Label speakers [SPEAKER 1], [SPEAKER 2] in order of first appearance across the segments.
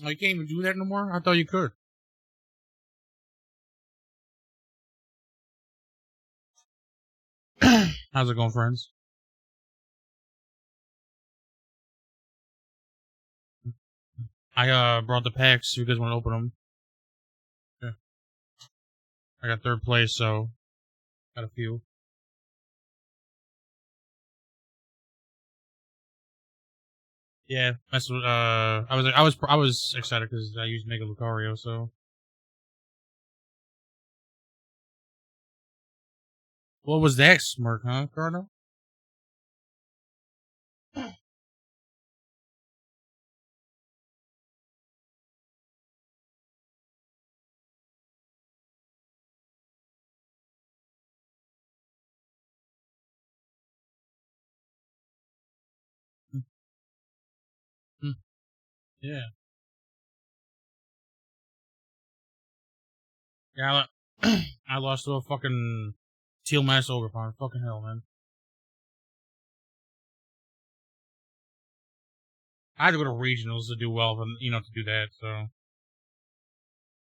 [SPEAKER 1] Oh, you can't even do that no more? I thought you could. How's it going, friends? I brought the packs. You guys want to open them? Yeah. I got third place, so got a few. Yeah, that's what. I was excited because I used Mega Lucario. So what was that smirk, huh, Cardo? Yeah, yeah. I lost to a fucking Teal Mass Ogrepon. Fucking hell, man. I had to go to regionals to do well, and to do that. So I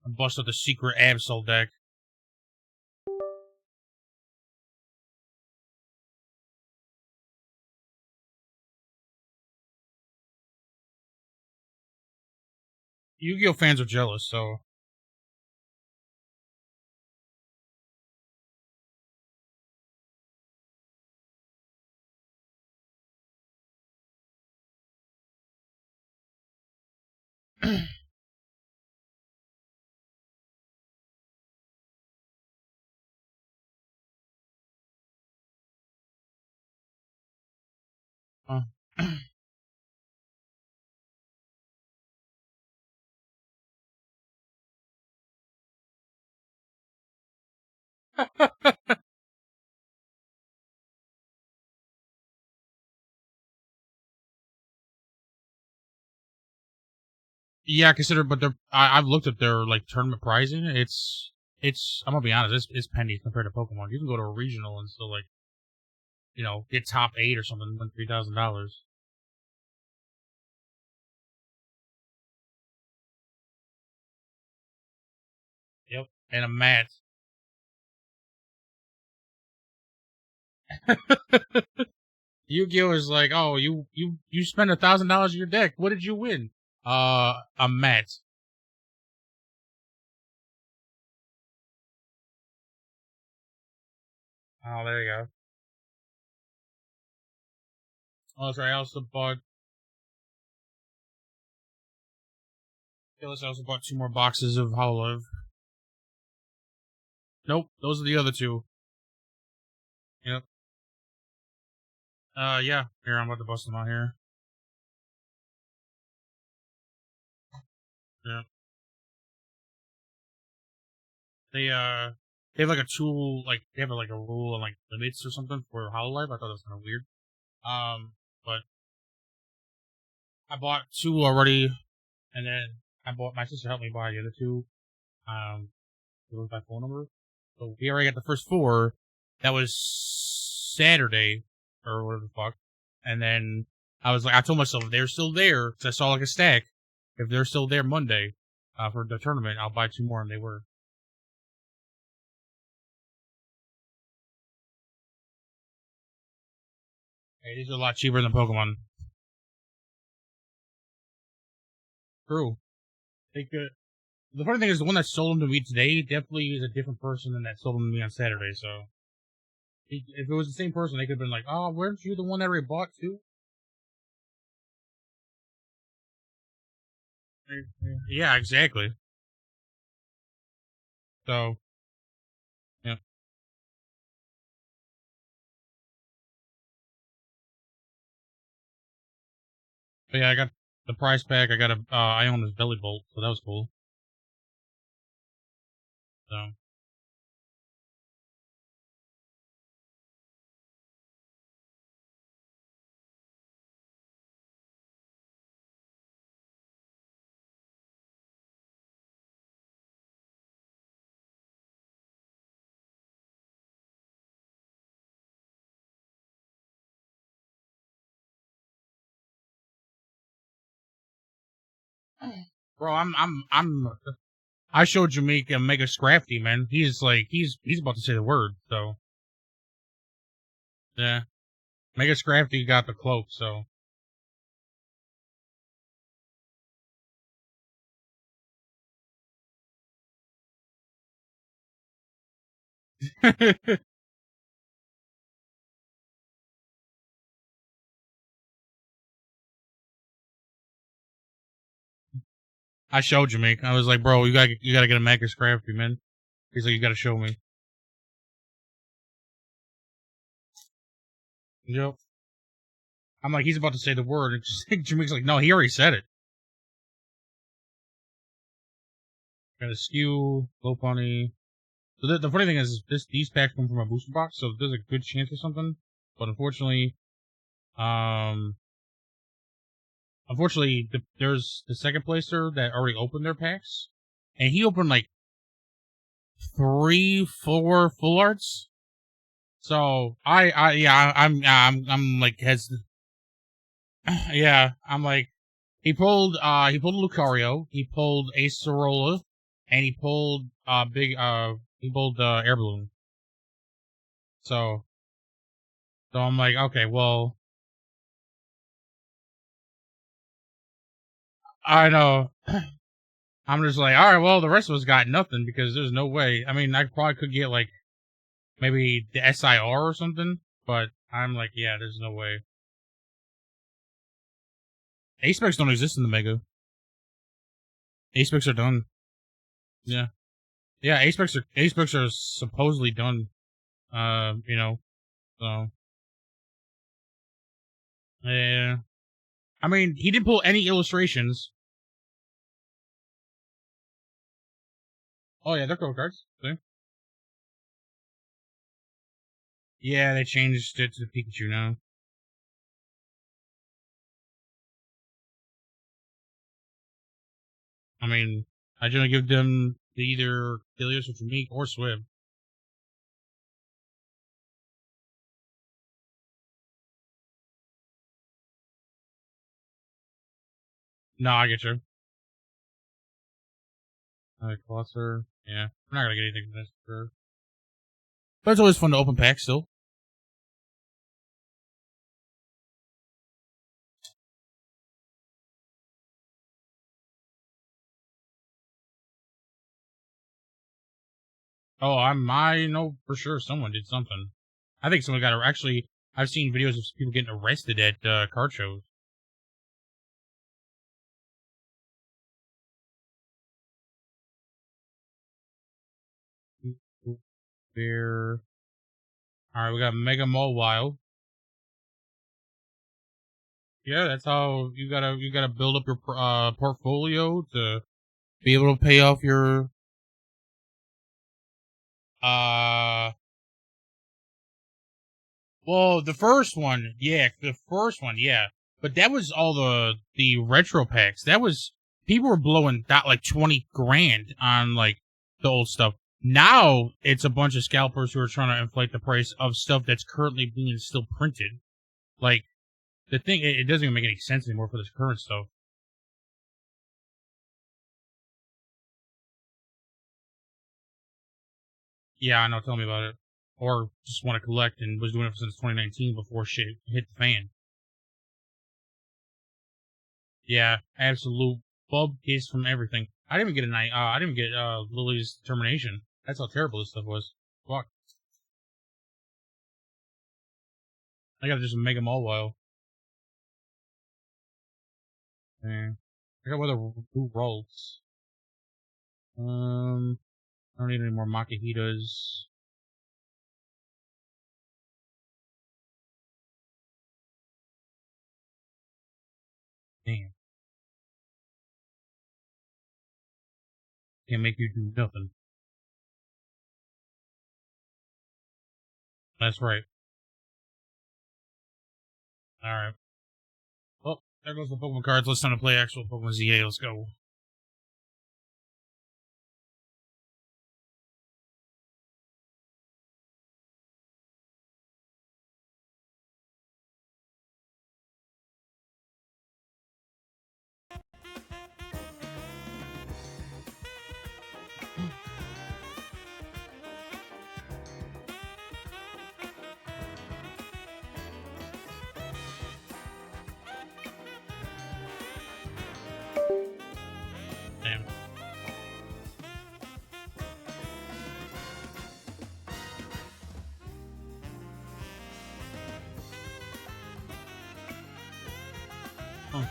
[SPEAKER 1] busted the secret Absol deck. Yu-Gi-Oh fans are jealous, so uh, yeah, consider. But I've looked at their like tournament pricing. It's. I'm gonna be honest. It's pennies compared to Pokemon. You can go to a regional and still like get top 8 or something, win $3,000. Yep, and a mat. Yu-Gi-Oh is like, oh, you spent $1,000 on your deck. What did you win? A mat. Oh, there you go. Oh, that's right. I also bought. I also bought 2 more boxes of Hololive. Nope, those are the other 2. Yep. Yeah. Here, I'm about to bust them out here. Yeah. They have like a tool, like they have like a rule and like limits or something for Hololive. I thought that was kind of weird. But I bought 2 already, and then my sister helped me buy the other 2. With my phone number. So we already got the first 4. That was Saturday or whatever the fuck. And then I told myself if they're still there, because I saw like a stack. If they're still there Monday for the tournament, I'll buy 2 more, and they were. Hey, these are a lot cheaper than Pokemon. True. They could. The funny thing is, the one that sold them to me today definitely is a different person than that sold them to me on Saturday. So if it was the same person, they could have been like, "Oh, weren't you the one that already bought too?" Yeah, exactly. So yeah, but yeah, I got the prize pack. I got I own this belly bolt, so that was cool. So Bro, I showed Jamaica Mega Scrafty, man. He's about to say the word, so yeah. Mega Scrafty got the cloak, so. I showed Jamaica. I was like, bro, you gotta get a Mega Scrafty, man. He's like, you gotta show me. Yep. I'm like, he's about to say the word. And just, Jamaica's like, no, he already said it. Got a skew, low funny. So the funny thing is, these packs come from a booster box, so there's a good chance for something. But um, there's the second placer that already opened their packs, and he opened like 3, 4 full arts. So yeah, I'm like yeah, I'm like, he pulled a Lucario, he pulled a Sorola, and he pulled Air Balloon. So I'm like, okay, well, I know. I'm just like, all right, well, the rest of us got nothing because there's no way. I mean, I probably could get like maybe the SIR or something, but I'm like, yeah, there's no way. Ace specs don't exist in the Mega. Ace specs are done. Yeah. Yeah, ace specs are supposedly done. You know, so yeah. I mean, he didn't pull any illustrations. Oh yeah, they're cool cards. See? Yeah, they changed it to Pikachu now. I mean, I generally give them either Helios or Meek or Swib. No, I get you. Closer. Yeah, we're not gonna get anything from this for sure. But it's always fun to open packs still. Oh, I know for sure someone did something. I think someone got actually. I've seen videos of people getting arrested at card shows. Bear. All right, we got Mega Mole. Yeah, that's how you gotta build up your portfolio to be able to pay off your uh. Well, the first one, yeah, but that was all the retro packs. That was people were blowing that like 20 grand on like the old stuff. Now it's a bunch of scalpers who are trying to inflate the price of stuff that's currently being still printed. Like the thing, it doesn't even make any sense anymore for this current stuff. Yeah, I know. Tell me about it. Or just want to collect and was doing it since 2019 before shit hit the fan. Yeah, absolute bub case from everything. I didn't even get I didn't even get Lily's termination. That's how terrible this stuff was. Fuck. I gotta just make them all wild. Yeah. I got other new rolls. I don't need any more Makihitas. Damn. Can't make you do nothing. That's right. Alright. Well, there goes the Pokemon cards. Let's time to play actual Pokemon ZA. Let's go. Huh.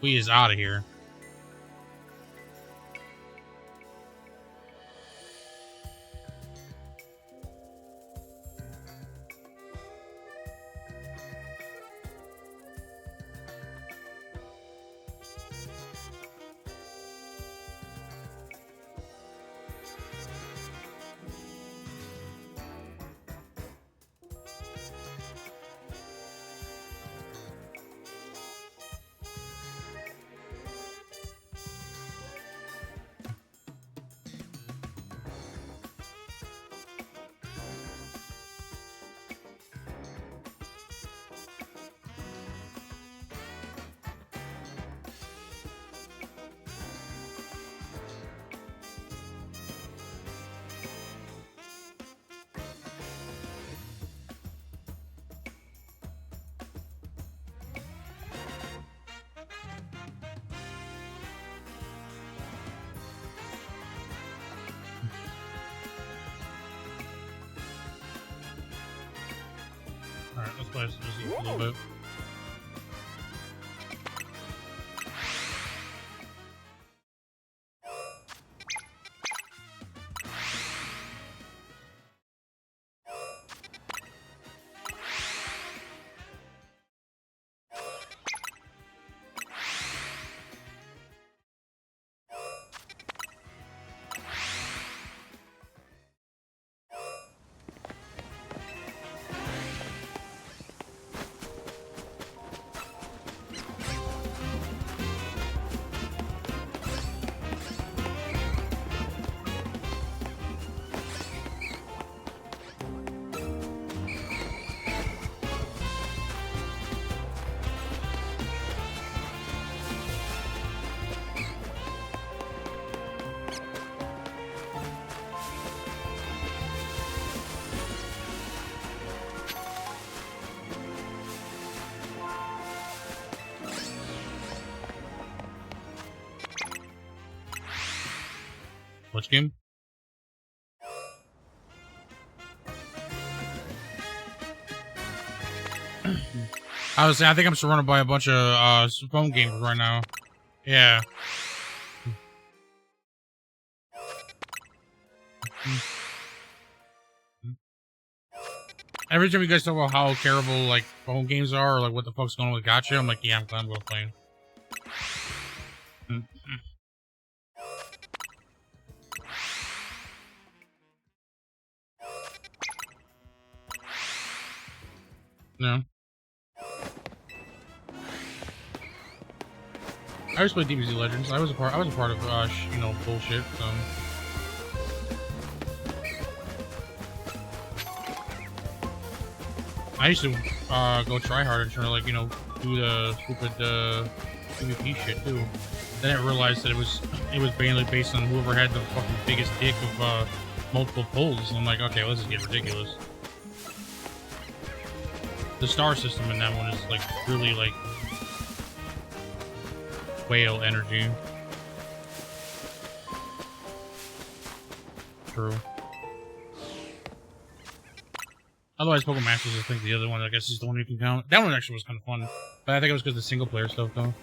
[SPEAKER 1] We is out of here. Alright, let's play this just a little bit. Which game? I was saying, I think I'm surrounded by a bunch of phone games right now. Yeah. Every time you guys talk about how terrible like phone games are, or like what the fuck's going on with Gotcha, I'm like, yeah, I'm glad I'm playing. No. I used to play DBZ Legends. I was a part of you know, bullshit. I used to go try hard and try to, like, you know, do the stupid PvP shit too. Then I realized that it was mainly based on whoever had the fucking biggest dick of multiple pulls. And I'm like, okay, well, this is getting ridiculous. The star system in that one is like really like whale energy. True. Otherwise, Pokemon Masters is, I think, the other one. I guess is the one you can count. That one actually was kind of fun, but I think it was because of the single player stuff, though.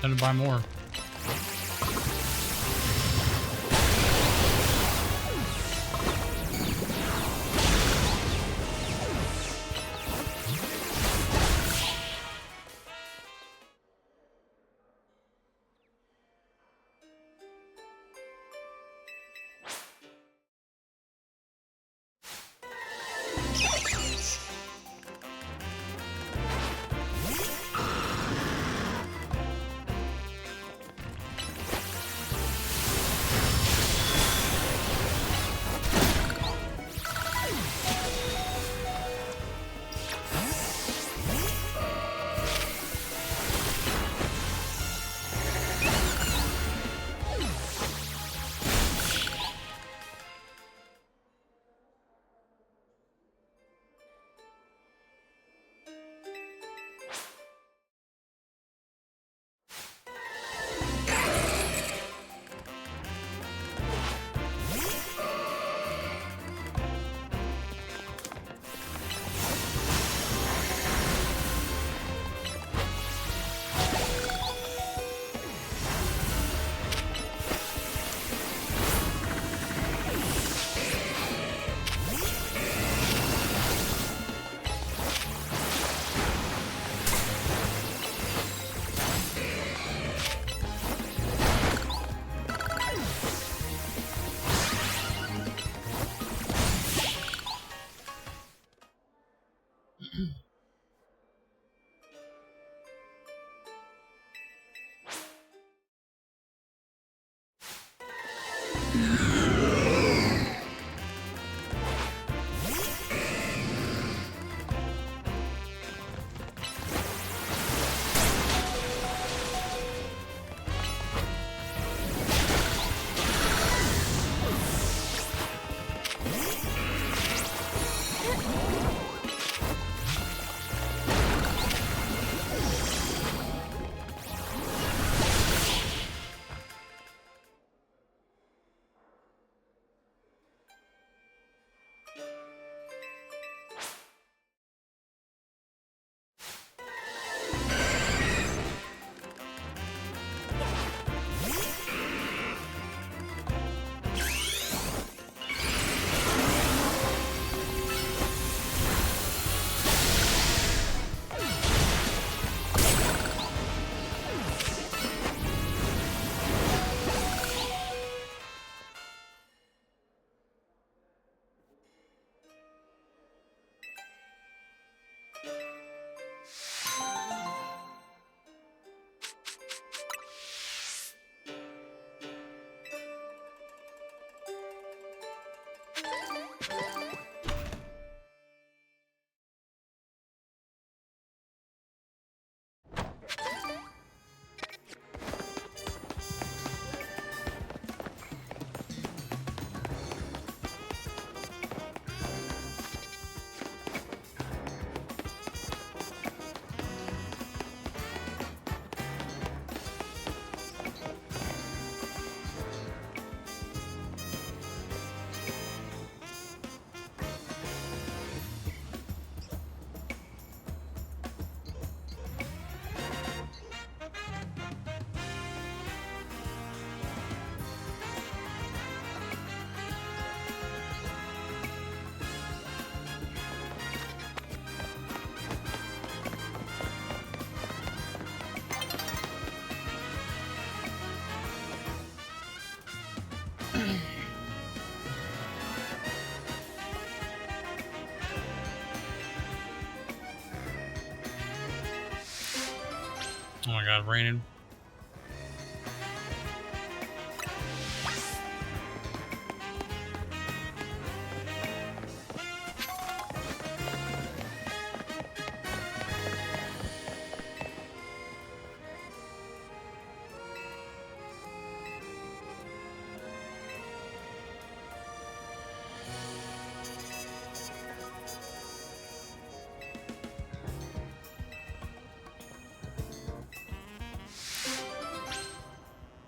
[SPEAKER 1] Time to buy more. Oh my god, raining.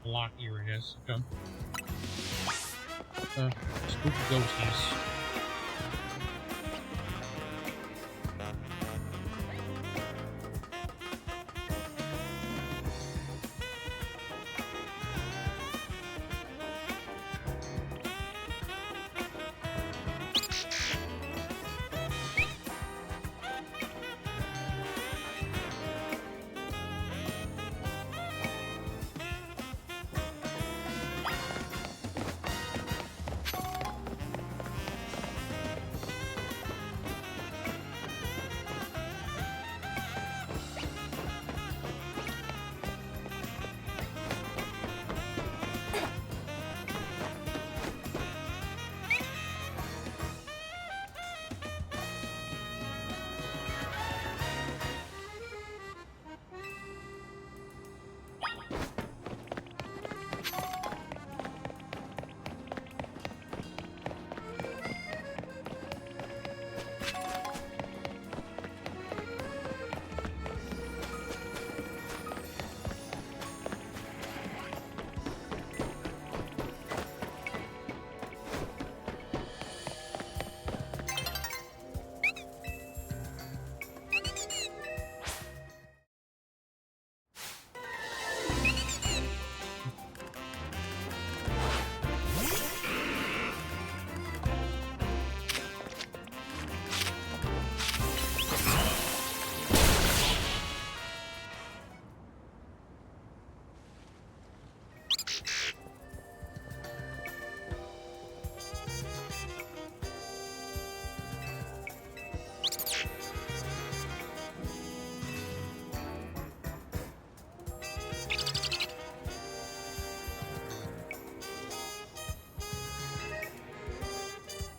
[SPEAKER 1] Lock eeriness. Okay. Spooky ghosties.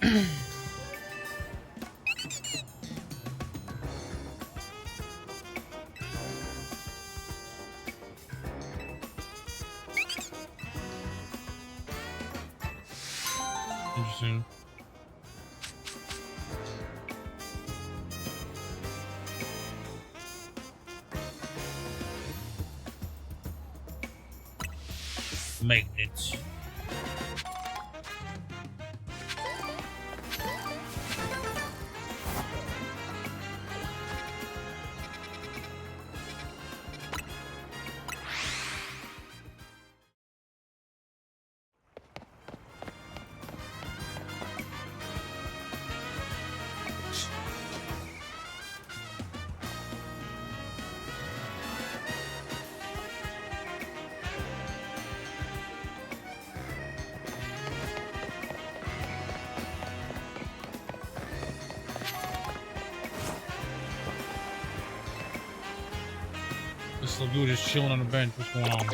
[SPEAKER 1] Interesting. Magnets. This little dude is chilling on the bench. What's going on?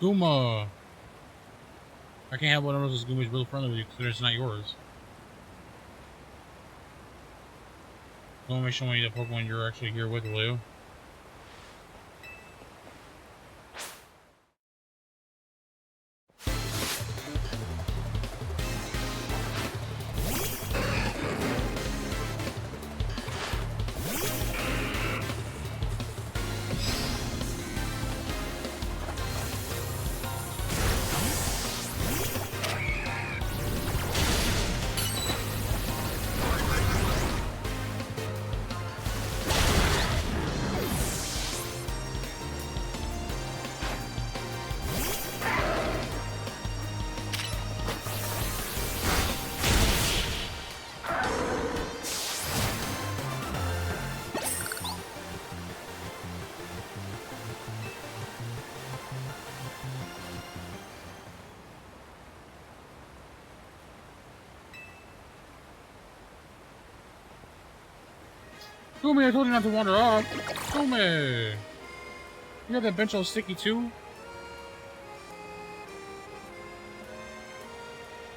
[SPEAKER 1] Goomba! I can't help but notice this Goomba is real friendly with you, consider it's not yours. Don't make sure when you get Pokemon you're actually here with, will you? Goomy, I told you not to wander off. Goomy! You got that bench all sticky too?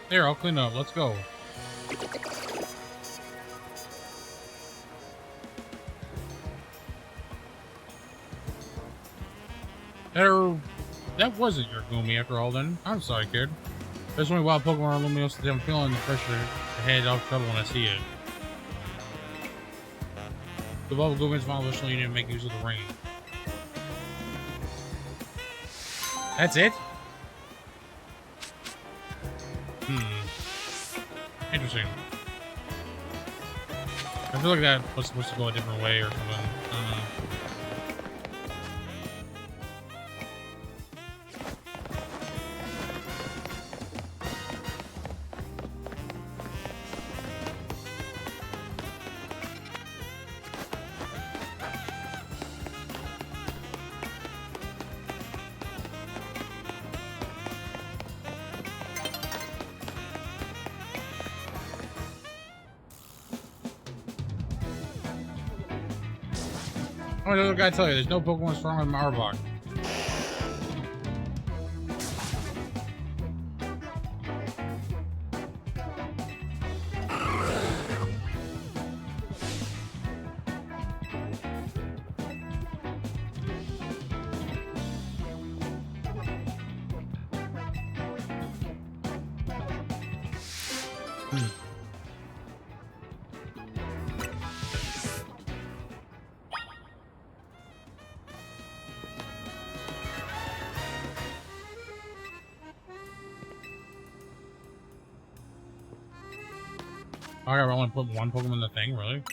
[SPEAKER 1] There, I'll clean up. Let's go. That wasn't your Goomy after all then. I'm sorry, kid. There's only wild Pokemon are luminous today. I'm feeling the pressure to head off trouble when I see it. The Bubble Goom's final wish you need to make use of the rain. That's it? Interesting. I feel like that was supposed to go a different way or something. I don't know. Oh, I gotta tell you, there's no Pokemon stronger than Marbok. I gotta only put one Pokemon in the thing, really?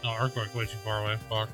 [SPEAKER 1] No, Earthquake way too far away. Fuck.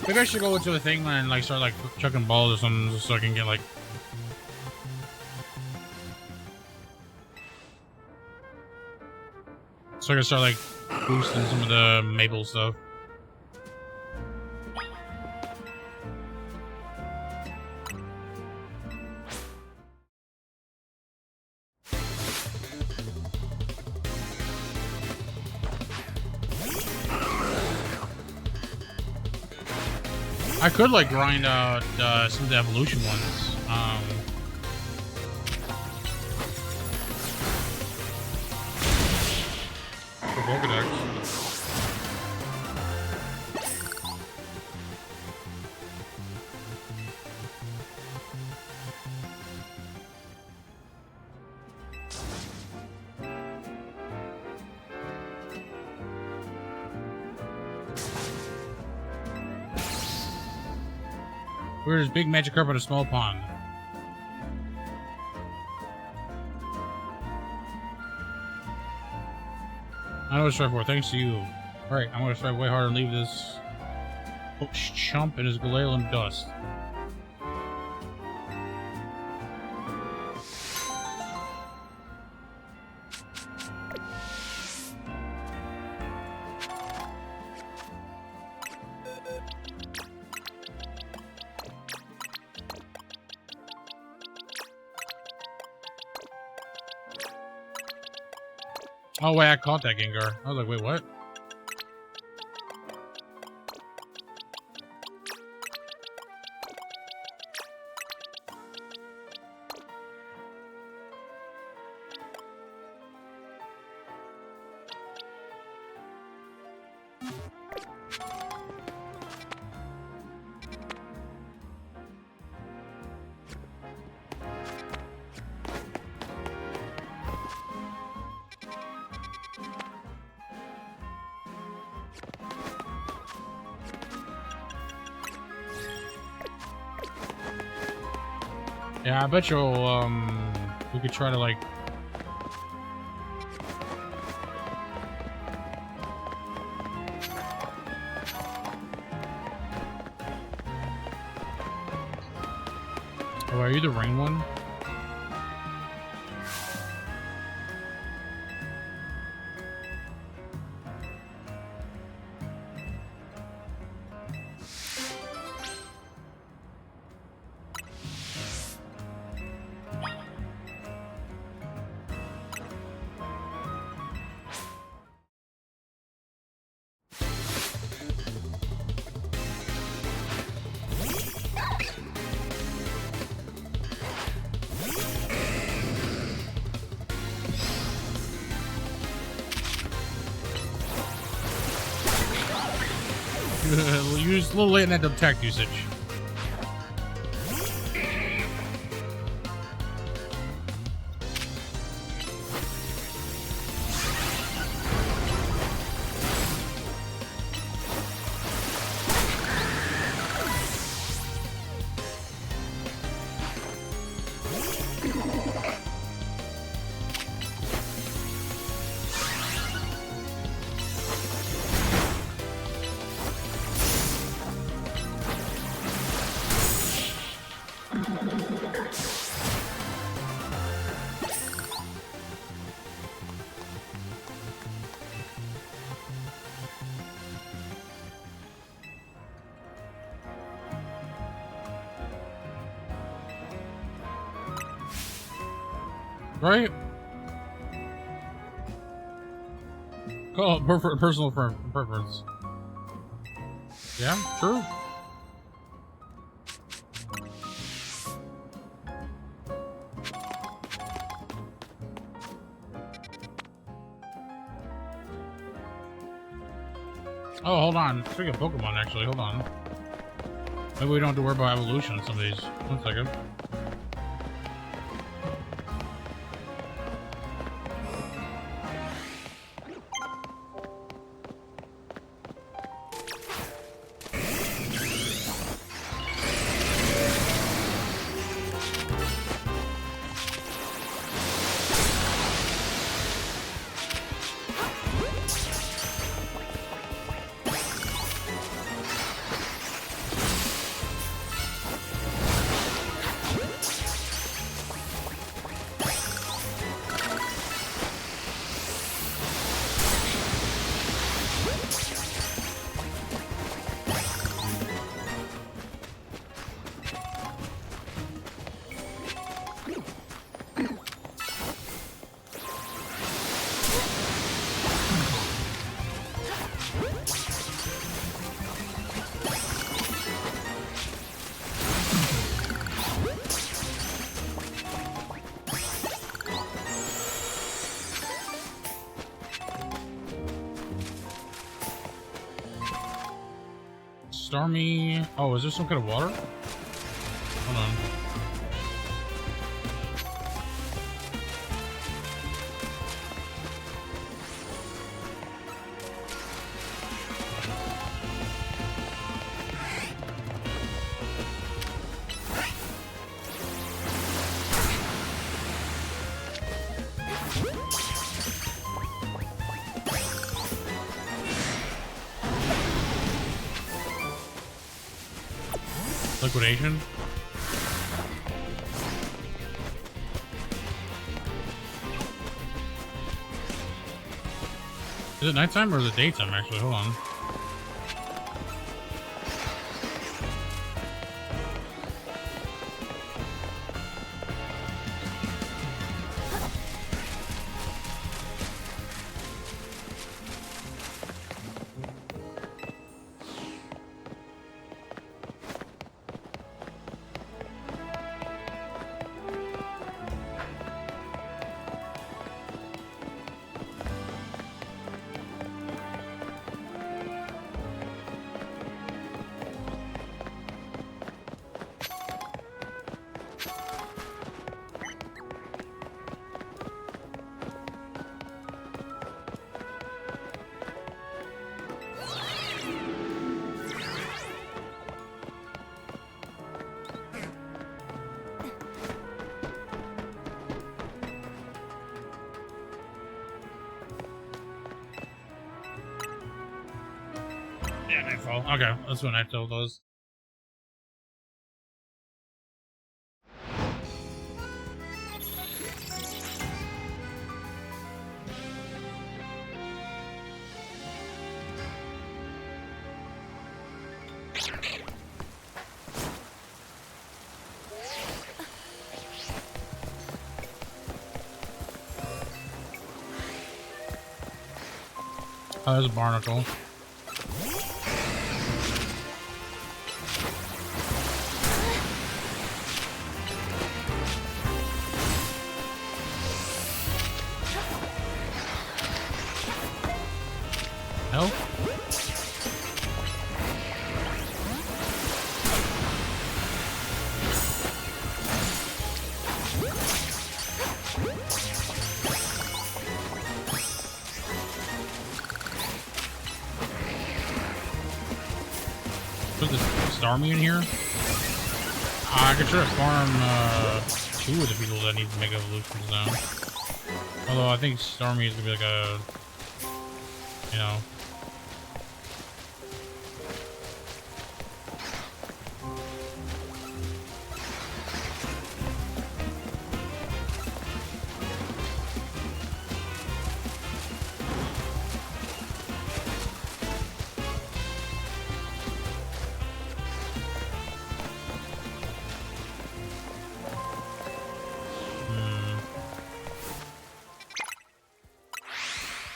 [SPEAKER 1] Maybe I should go into the thing and like start like chucking balls or something just so I can get like. So I can start like boosting some of the Maple stuff. I could like grind out some of the evolution ones. For Pokedex. Where's big Magikarp in a small pond? I know what to strive for, thanks to you. Alright, I'm gonna strive way harder and leave this chump in his Galarian dust. Oh wait, I caught that Gengar. I was like, wait, what? Yeah, I bet you'll, we could try to, like... Oh, are you the rain one? Use a little late in that detect usage. Right? Oh, personal preference. Yeah, true. Oh, hold on. Speaking of Pokemon, actually, hold on. Maybe we don't have to worry about evolution on some of these. 1 second. Stormy. Oh, is there some kind of water? Hold on. Liquidation. Is it nighttime or is it daytime, actually? Hold on. Yeah, nightfall. Okay, that's what nightfall does. Oh, there's a barnacle. Hell? put this Starmie in here. I could try to farm 2 of the people that need to make evolutions now. Although I think Starmie is gonna be like a, you know.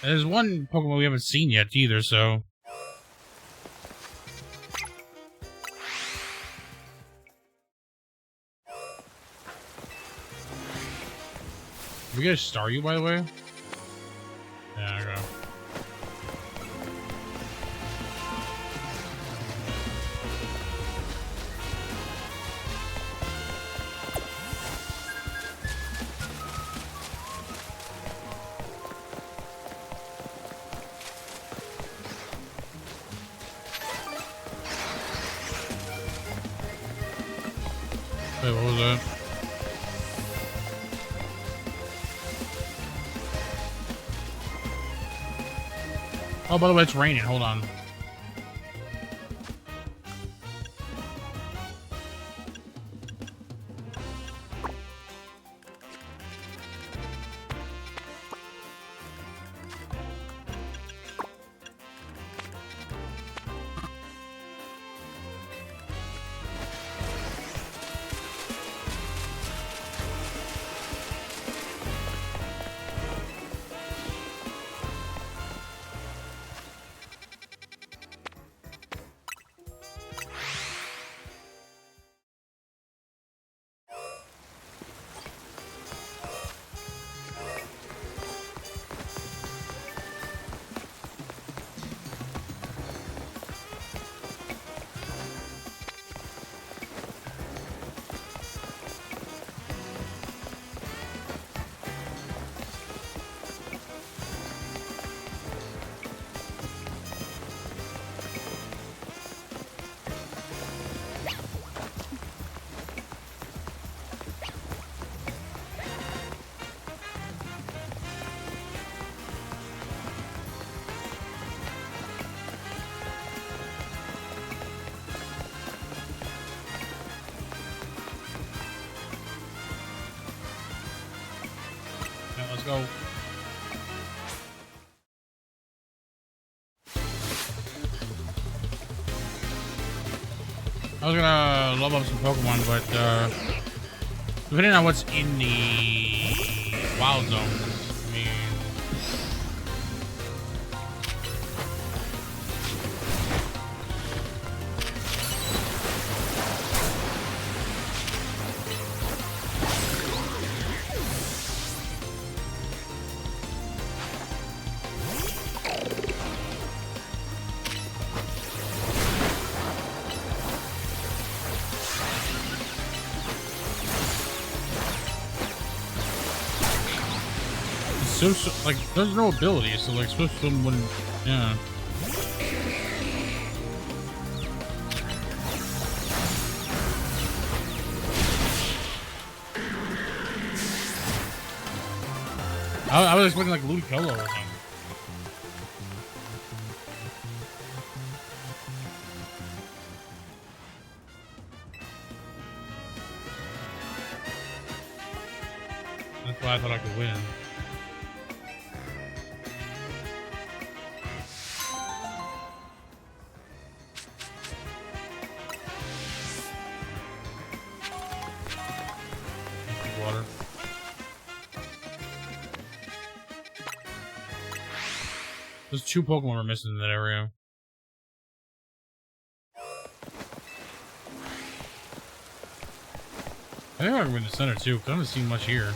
[SPEAKER 1] There's one Pokemon we haven't seen yet either, so. Did we get a Staryu, by the way? Yeah, I go. Wait, what was that? Oh, by the way, it's raining. Hold on. Yeah, let's go. I was gonna level up some Pokemon, but depending on what's in the wild zones, I mean, so like there's no ability, so like Swift Swim wouldn't. Yeah. I was expecting like Ludicolo or something. That's why I thought I could win. Water. There's 2 Pokemon we're missing in that area. I think I can win the center too, because I haven't seen much here.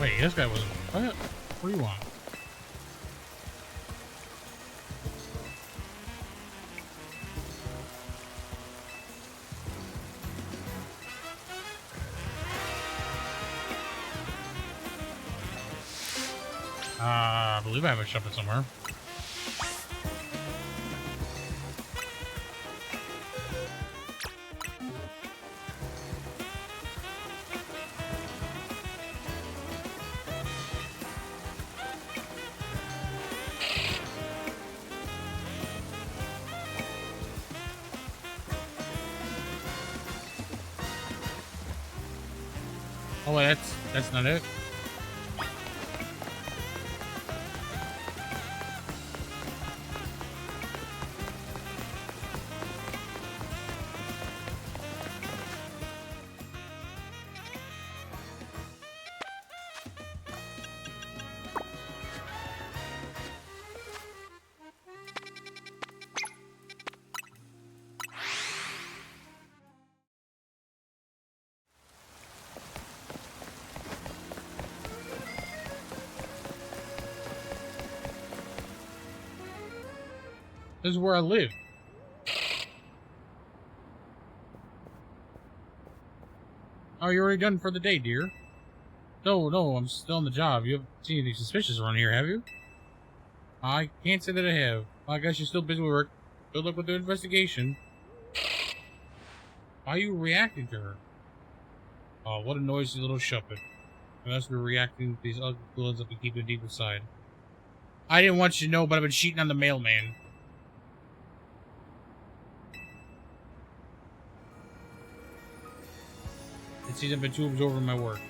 [SPEAKER 1] Wait, this guy wasn't. What do you want? I believe I have a shove it somewhere. Oh, that's not it. This is where I live. Oh, you're already done for the day, dear. No, I'm still on the job. You haven't seen anything suspicious around here, have you? I can't say that I have. I guess you're still busy with work. Good luck with the investigation. Why are you reacting to her? Oh, what a noisy little shuppet. Unless we're reacting to these ugly feelings that we keep deep inside. I didn't want you to know, but I've been cheating on the mailman. It seems I've been too absorbed in my work.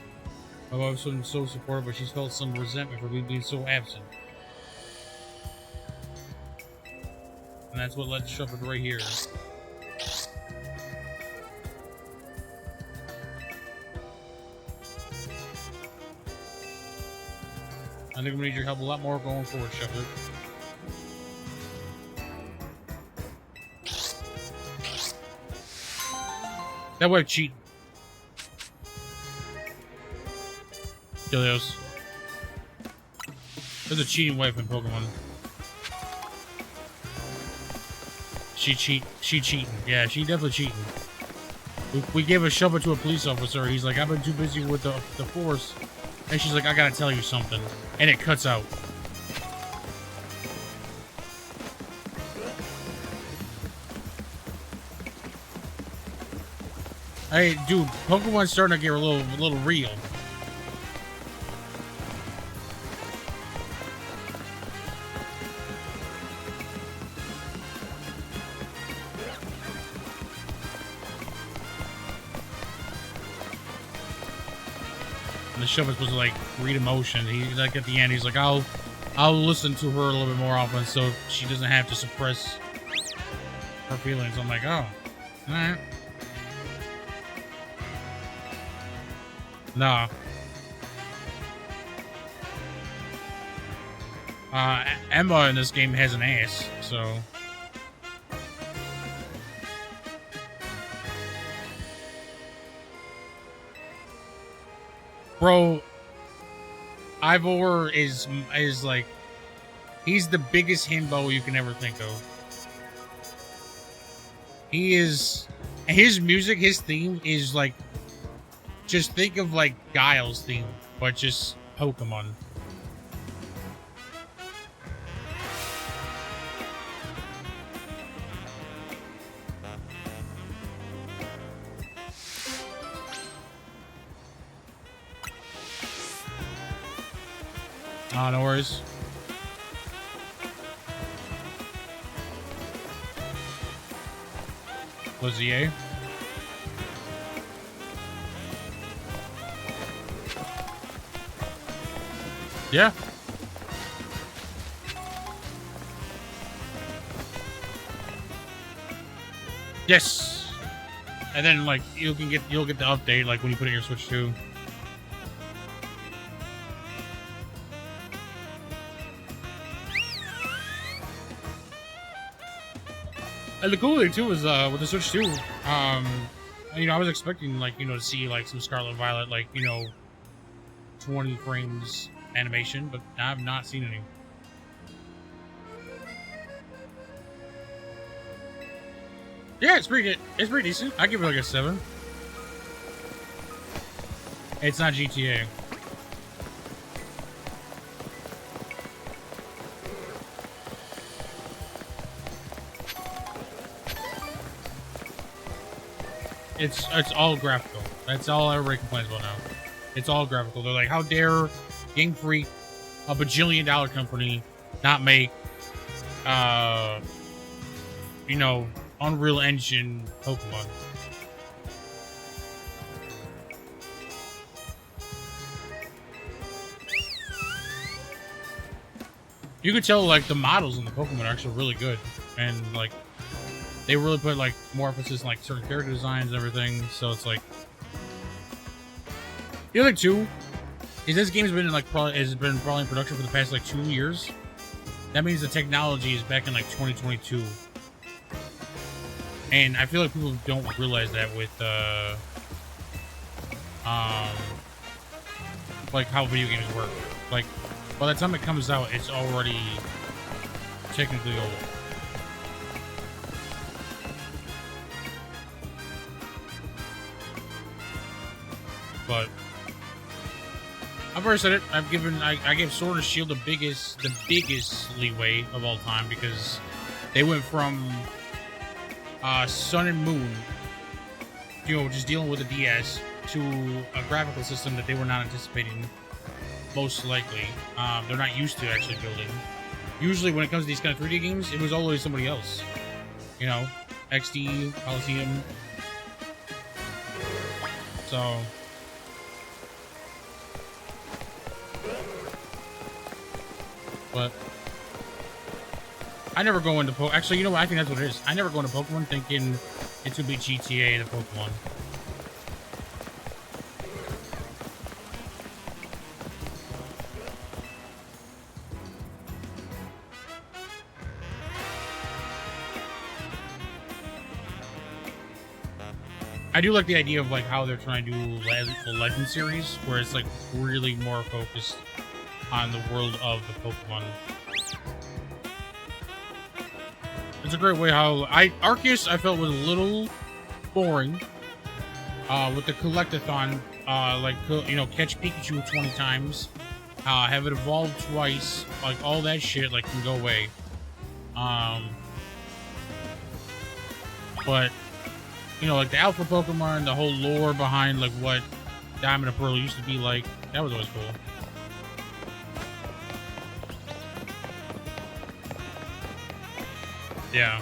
[SPEAKER 1] My wife's been so supportive, but she's felt some resentment for me being so absent. And that's what led to Shepherd right here. I think I'm gonna need your help a lot more going forward, Shepherd. That wife cheating. Kilios. There's a cheating wife in Pokemon. She cheating. Yeah, she definitely cheating. We gave a shovel to a police officer. He's like, I've been too busy with the force. And she's like, I gotta tell you something. And it cuts out. Hey, dude, Pokemon's starting to get a little real. The show was supposed to like read emotion. He like at the end, he's like, I'll listen to her a little bit more often so she doesn't have to suppress her feelings. I'm like, oh, alright. Nah. Emma in this game has an ass, so. Bro, Ivor is like, he's the biggest himbo you can ever think of. He is, his music, his theme is like, just think of like Guile's theme, but just Pokemon. No worries. Was he A? Yeah. Yes. And then like you'll get the update like when you put it in your Switch 2. And the cool thing too is with the Switch 2, you know, I was expecting like, you know, to see like some Scarlet Violet, like, you know, 20 frames animation, but I've not seen any. Yeah, it's pretty decent. I give it like a 7. It's not GTA. It's all graphical. That's all everybody complains about now. It's all graphical. They're like, how dare Game Freak, a bajillion-dollar company, not make, you know, Unreal Engine Pokemon. You could tell, like, the models in the Pokemon are actually really good, and like, they really put like more emphasis on like certain character designs and everything. So it's like, the other two is this game's been in like probably in production for the past like 2 years. That means the technology is back in like 2022, and I feel like people don't realize that with like how video games work. Like, by the time it comes out, it's already technically old. But I've already said it. I gave Sword and Shield the biggest leeway of all time, because they went from Sun and Moon, you know, just dealing with the DS, to a graphical system that they were not anticipating, most likely. They're not used to actually building. Usually when it comes to these kind of 3D games, it was always somebody else. You know, XD, Coliseum. So but I never go into actually, you know what? I think that's what it is. I never go into Pokemon thinking it's gonna be GTA the Pokemon. I do like the idea of like how they're trying to do the Legend series, where it's like really more focused on the world of the Pokemon. It's a great way how Arceus I felt was a little boring with the collectathon, like, you know, catch Pikachu 20 times, have it evolve twice, like all that shit like can go away. But you know, like the Alpha Pokemon, the whole lore behind like what Diamond and Pearl used to be like, that was always cool. Yeah.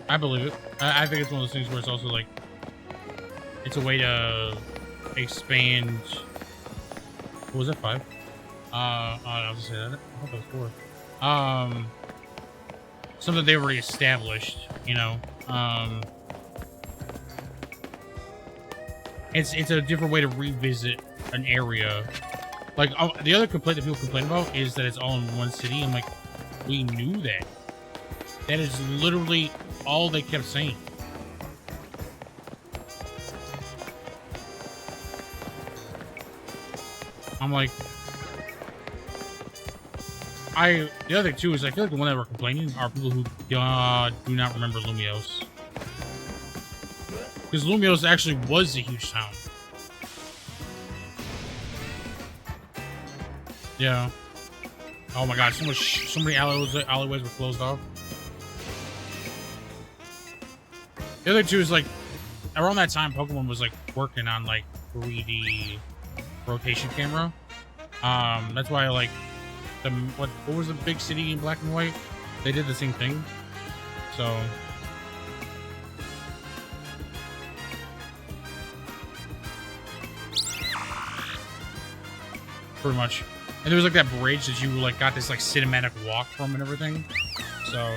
[SPEAKER 1] I believe it. I think it's one of those things where it's also like, it's a way to expand. What was that, 5? I was gonna say that. I thought that was 4. Something they've already established, you know. It's a different way to revisit an area. Like, the other complaint that people complain about is that it's all in one city. I'm like, we knew that. That is literally all they kept saying. I'm like, the other thing too is I feel like the one that were complaining are people who do not remember Lumiose. Because Lumiose actually was a huge town. Yeah. Oh my god, so many alleyways were closed off. The other two is like, around that time, Pokemon was like working on like 3D rotation camera. That's why like what was the big city in black and white? They did the same thing. So pretty much. And there was like that bridge that you like got this like cinematic walk from and everything. So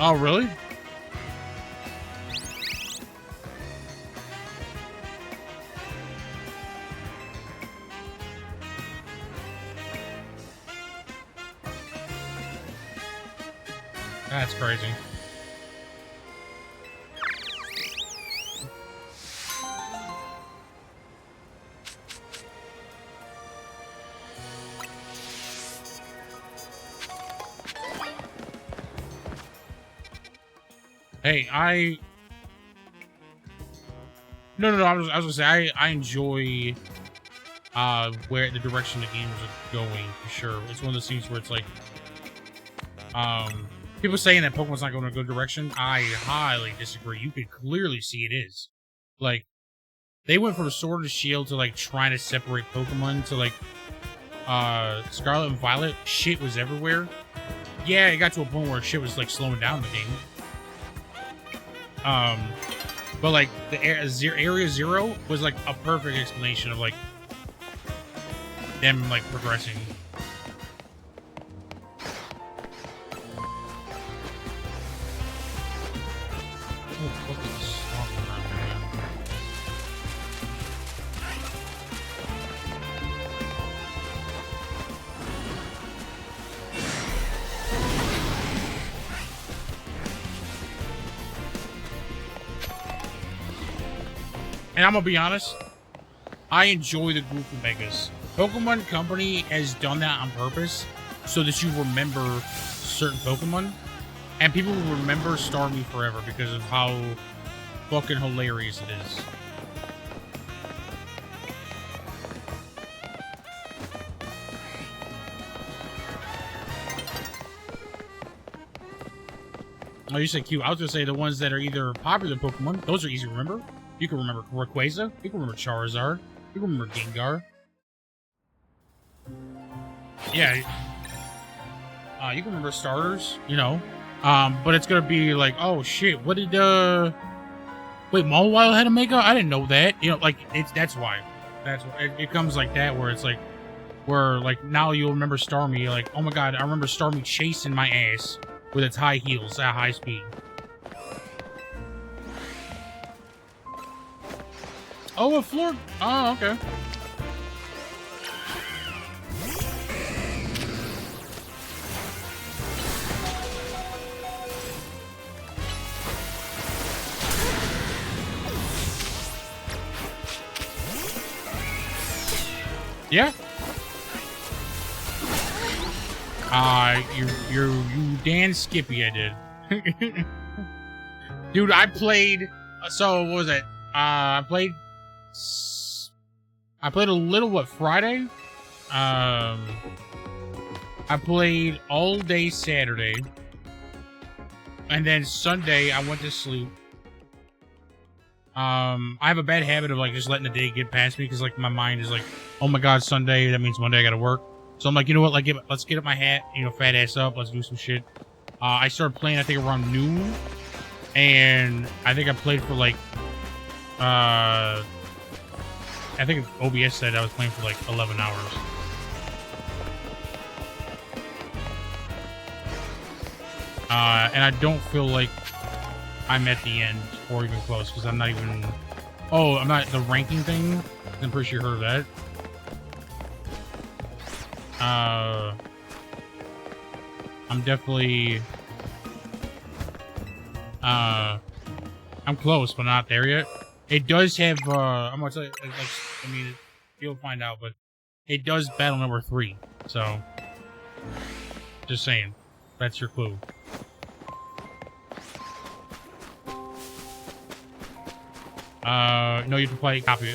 [SPEAKER 1] oh really? That's crazy. Hey, no. I was gonna say I enjoy where the direction the games are going for sure. It's one of those things where it's like people saying that Pokemon's not going in a good direction. I highly disagree. You could clearly see it is. Like they went from Sword and Shield to like trying to separate Pokemon to like Scarlet and Violet. Shit was everywhere. Yeah, it got to a point where shit was like slowing down the game. But like the Area Zero was like a perfect explanation of like them like progressing. And I'm gonna be honest, I enjoy the Goofy Megas. Pokemon Company has done that on purpose so that you remember certain Pokemon. And people will remember Starmie forever because of how fucking hilarious it is. Oh, you said cute. I was gonna say the ones that are either popular Pokemon, those are easy to remember. You can remember Rayquaza, you can remember Charizard, you can remember Gengar. Yeah. You can remember starters, you know. But it's gonna be like, oh shit, what did wait, Mawile had a Mega? I didn't know that. You know, like that's why. That's why it comes like that where it's like where like now you'll remember Starmie, like, oh my god, I remember Starmie chasing my ass with its high heels at high speed. Oh, a floor. Oh, okay. Yeah. You Dan Skippy, I did. Dude, I played. So what was it? I played a little. What, Friday? I played all day Saturday, and then Sunday I went to sleep. I have a bad habit of like just letting the day get past me because like my mind is like, oh my god, Sunday, that means Monday I gotta work. So I'm like, you know what, like let's get up my hat, you know, fat ass up, let's do some shit. I started playing I think around noon, and I think I played for like I think OBS said I was playing for like 11 hours. And I don't feel like I'm at the end or even close because I'm not even. Oh, I'm not the ranking thing. I'm pretty sure you heard of that. I'm definitely. I'm close, but not there yet. It does have. I'm gonna tell you. Like, I mean, you'll find out, but it does battle number 3. So, just saying, that's your clue. No, you have to play copy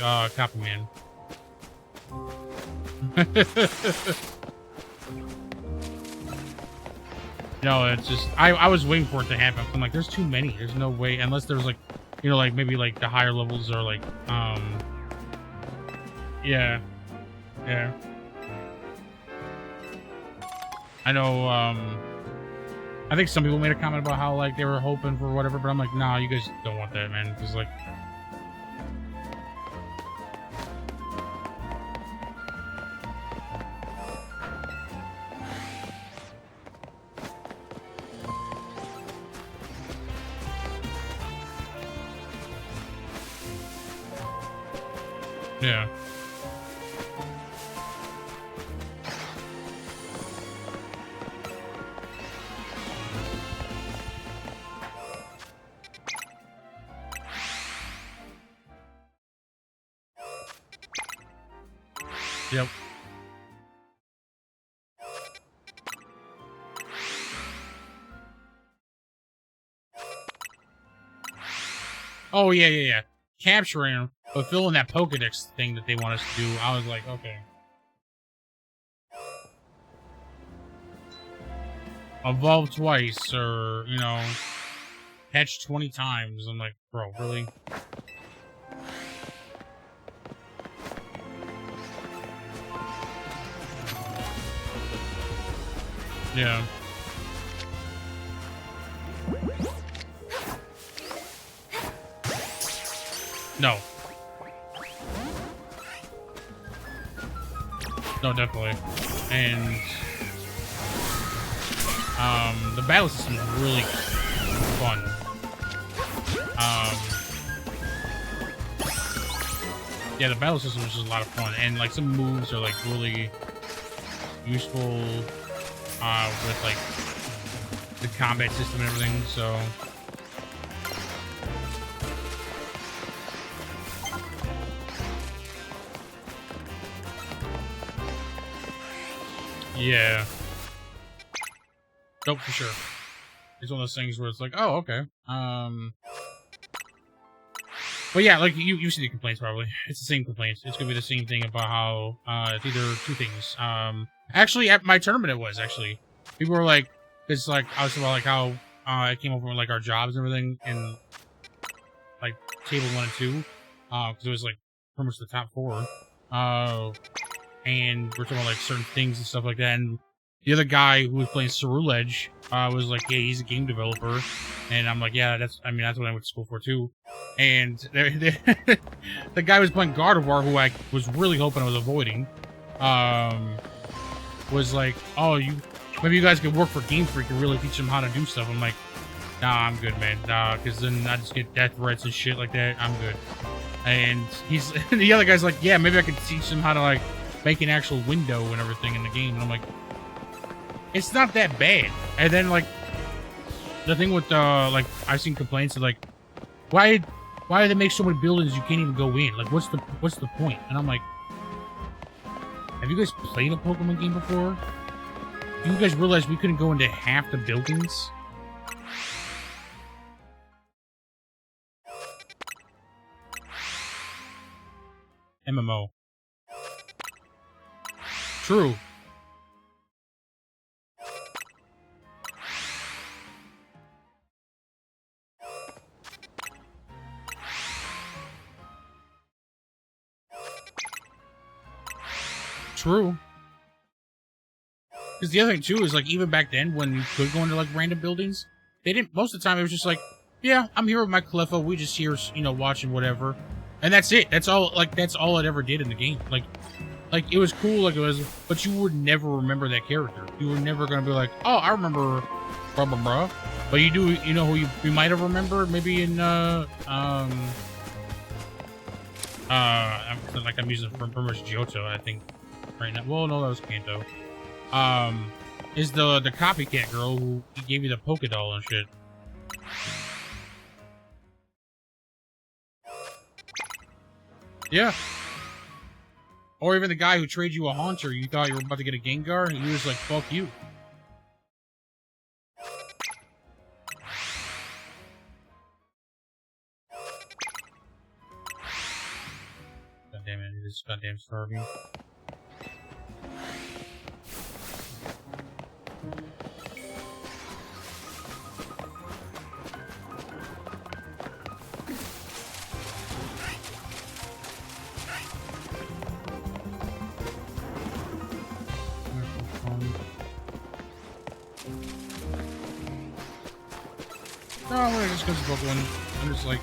[SPEAKER 1] man. No, it's just I was waiting for it to happen. I'm like, there's too many. There's no way unless there's like, you know, like maybe like the higher levels are like yeah. I know I think some people made a comment about how like they were hoping for whatever, but I'm like, nah, you guys don't want that, man, because like yeah. Yep. Oh, yeah, yeah, yeah. Capturing them, but filling that Pokedex thing that they want us to do, I was like, okay. Evolve twice, or, you know, catch 20 times. I'm like, bro, really? Yeah. No. No, definitely. And the battle system is really fun. Yeah, the battle system is just a lot of fun, and like some moves are like really useful with like the combat system and everything. So yeah, nope, for sure. It's one of those things where it's like, oh, okay. But yeah, like you see the complaints probably. It's the same complaints. It's gonna be the same thing about how it's either two things. Actually, at my tournament, it was actually people were like, it's like I was about like how it came over with like our jobs and everything in like table 1 and 2, because it was like pretty much the top 4. And we're talking about like certain things and stuff like that. And the other guy who was playing Cerule Edge was like, yeah, he's a game developer. And I'm like, yeah, that's what I went to school for too. And the guy was playing Gardevoir, who I was really hoping I was avoiding, was like, oh, maybe you guys could work for Game Freak and really teach them how to do stuff. I'm like, nah, I'm good, man. Nah, because then I just get death threats and shit like that. I'm good. And the other guy's like, yeah, maybe I could teach them how to like make an actual window and everything in the game. And I'm like, it's not that bad. And then like the thing with like I've seen complaints of like, why do they make so many buildings you can't even go in? Like what's the point? And I'm like, have you guys played a Pokemon game before? Do you guys realize we couldn't go into half the buildings? MMO. True. True. Because the other thing too is like even back then when you could go into like random buildings, they didn't. Most of the time it was just like, yeah, I'm here with my Cleffa. We just here, you know, watching whatever, and that's it. That's all. Like that's all it ever did in the game. Like it was cool, like it was, but you would never remember that character. You were never gonna be like, oh, I remember, blah blah blah. But you do, you know who you might have remembered maybe in like I'm using from pretty much Johto, I think right now. Well, no, that was Kanto. Is the copycat girl who gave you the Pokédoll and shit. Yeah. Or even the guy who traded you a Haunter, you thought you were about to get a Gengar, and he was like, fuck you. God damn it, it is goddamn starving. No, I'm gonna just go to Pokemon. I'm just like,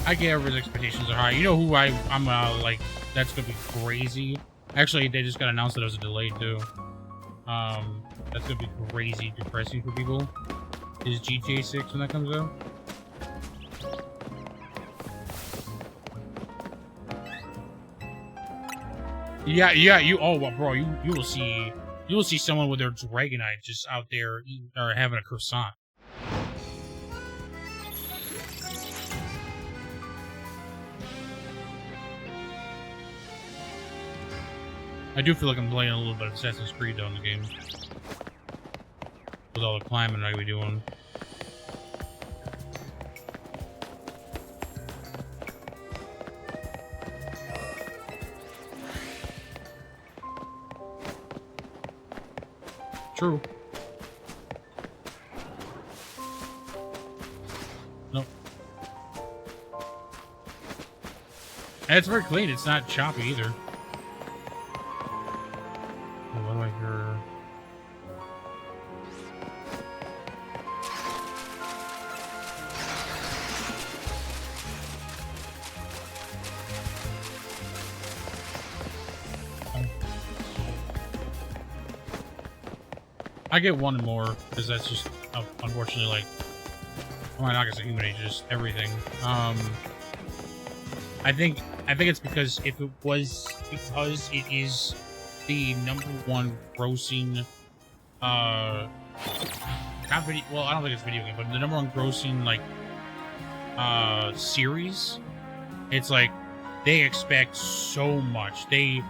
[SPEAKER 1] I get everybody's expectations are high. You know who I'm like, that's gonna be crazy. Actually, they just got announced that it was a delay too. That's gonna be crazy depressing for people. Is GTA 6 when that comes out? Yeah, bro, you will see someone with their Dragonite just out there eating, or having a croissant. I do feel like I'm playing a little bit of Assassin's Creed though in the game. With all the climbing I be doing. True. Nope. And it's very clean. It's not choppy either. What do I hear? I get one more because that's just unfortunately like, well, not just a human age, just everything. I think it's because it is the #1 grossing not video, well, I don't think it's video game, but the #1 grossing like series. It's like they expect so much. They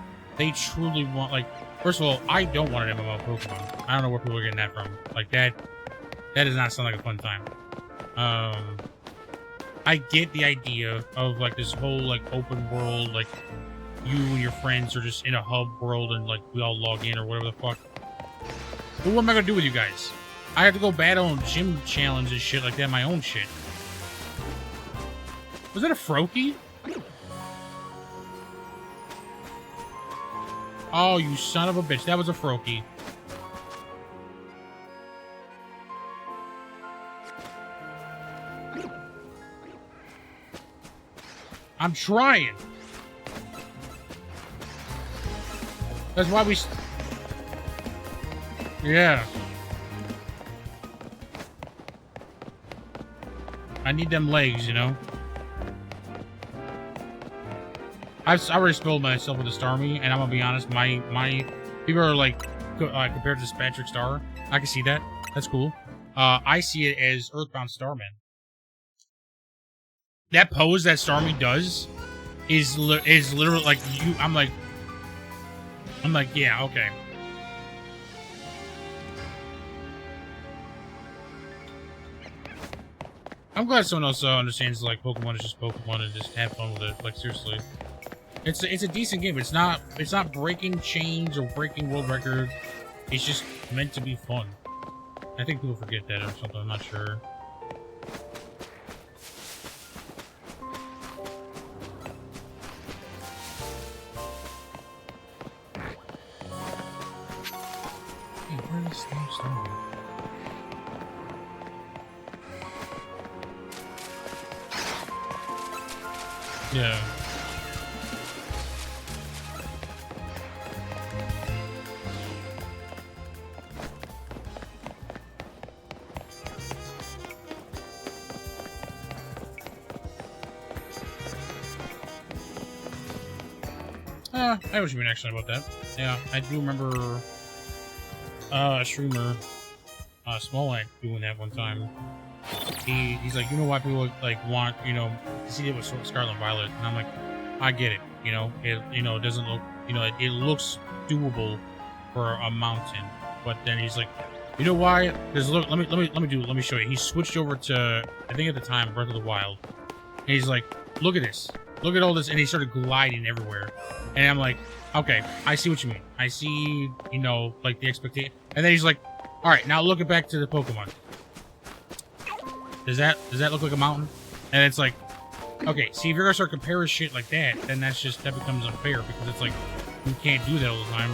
[SPEAKER 1] truly want, like, first of all, I don't want an MMO Pokemon. I don't know where people are getting that from. Like that does not sound like a fun time. I get the idea of like this whole like open world, like you and your friends are just in a hub world and like we all log in or whatever the fuck. But what am I gonna do with you guys? I have to go battle on gym challenges and shit like that, my own shit. Was that a Froakie? Oh, you son of a bitch. That was a Froakie. I'm trying. That's why we... Yeah. I need them legs, you know? I already spilled myself with the Starmie, and I'm gonna be honest, my people are like compared to this Patrick Star. I can see that. That's cool. I see it as Earthbound Starman. That pose that Starmie does is literally like you. I'm like, yeah, okay. I'm glad someone else understands like Pokemon is just Pokemon and just have fun with it. Like seriously. It's a decent game. It's not breaking chains or breaking world records. It's just meant to be fun. I think people forget that or something. I'm not sure. Hey, where is this thing? Yeah. I know what you mean actually about that. Yeah, I do remember a streamer, Smolak, doing that one time. He's like, you know why people like want, you know, to see it with Scarlet and Violet, and I'm like, I get it. You know, it doesn't look, you know, it looks doable for a mountain, but then he's like, you know why? Because look, let me show you. He switched over to, I think at the time, Breath of the Wild, and he's like, look at this. Look at all this, and he started gliding everywhere. And I'm like, okay, I see what you mean. I see, you know, like the expectation. And then he's like, all right, now look it back to the Pokemon. Does that look like a mountain? And it's like, okay, see, if you're gonna start comparing shit like that, then that becomes unfair because it's like you can't do that all the time.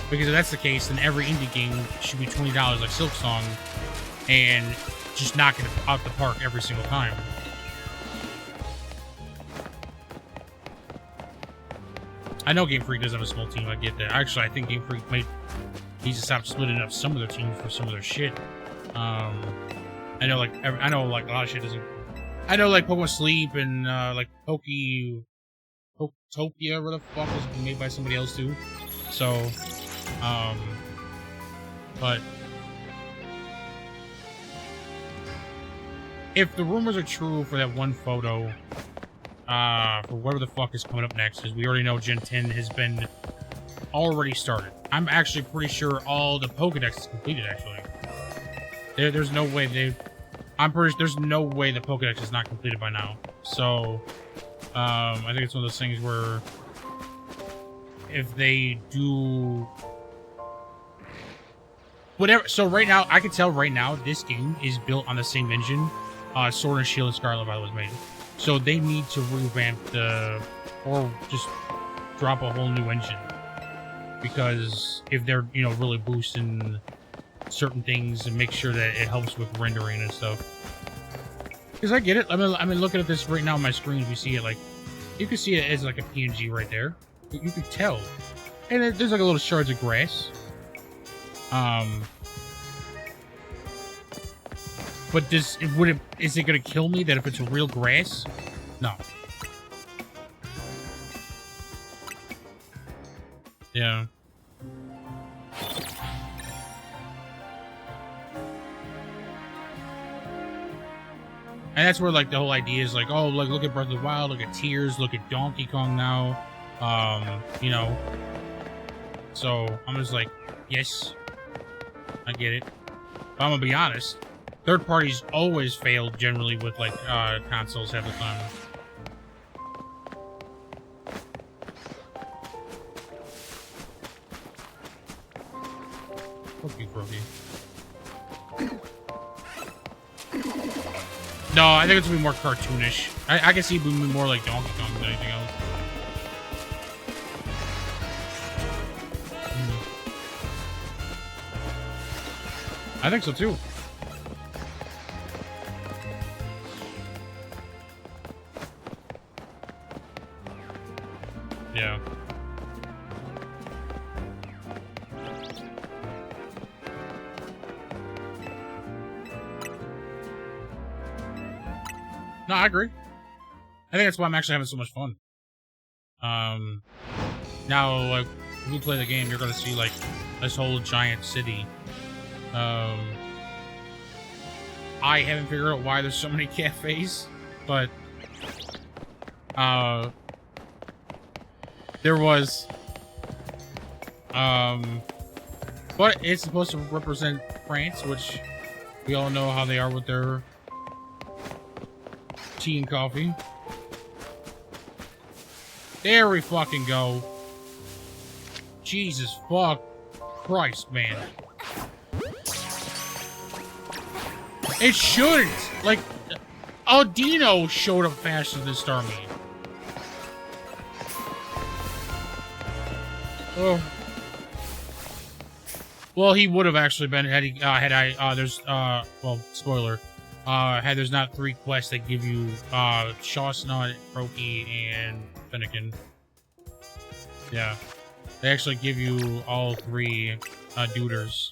[SPEAKER 1] Because if that's the case, then every indie game should be $20 like Silk Song, and just knock it out the park every single time. I know Game Freak does have a small team. I get that. Actually, I think Game Freak needs to stop splitting up some of their teams for some of their shit. I know, like a lot of shit doesn't. I know, like Pokemon Sleep and like Poketopia, where the fuck was made by somebody else too. So, but if the rumors are true for that one photo. For whatever the fuck is coming up next, because we already know Gen 10 has been already started. I'm actually pretty sure all the Pokédex is completed, actually. There's no way there's no way the Pokédex is not completed by now. So, I think it's one of those things where if they do whatever. So right now, I can tell right now this game is built on the same engine Sword and Shield and Scarlet Violet was made. So they need to revamp or just drop a whole new engine. Because if they're, you know, really boosting certain things and make sure that it helps with rendering and stuff. Because I get it. I mean, looking at this right now on my screen, we see it like, you can see it as like a PNG right there. You can tell. And there's like a little shards of grass. But is it gonna kill me that if it's real grass? No. Yeah. And that's where like the whole idea is like, oh, like look at Breath of the Wild, look at Tears, look at Donkey Kong now. You know. So I'm just like, yes, I get it. But I'm gonna be honest, third parties always fail generally with like consoles half the time. No, I think it's gonna be more cartoonish. I can see it being more like Donkey Kong than anything else. I think so too. Yeah. No, I agree. I think that's why I'm actually having so much fun. Now, like, when we play the game, you're gonna see, like, this whole giant city. I haven't figured out why there's so many cafes, but, there was, but it's supposed to represent France, which we all know how they are with their tea and coffee. There we fucking go. Jesus fuck Christ, man. It shouldn't. Like, Aldino showed up faster than Starmie. Oh. Well, he would have actually been had he well, spoiler. Had there's not 3 quests that give you Chestnut, Croaky, and Finnegan. Yeah. They actually give you all 3 duders.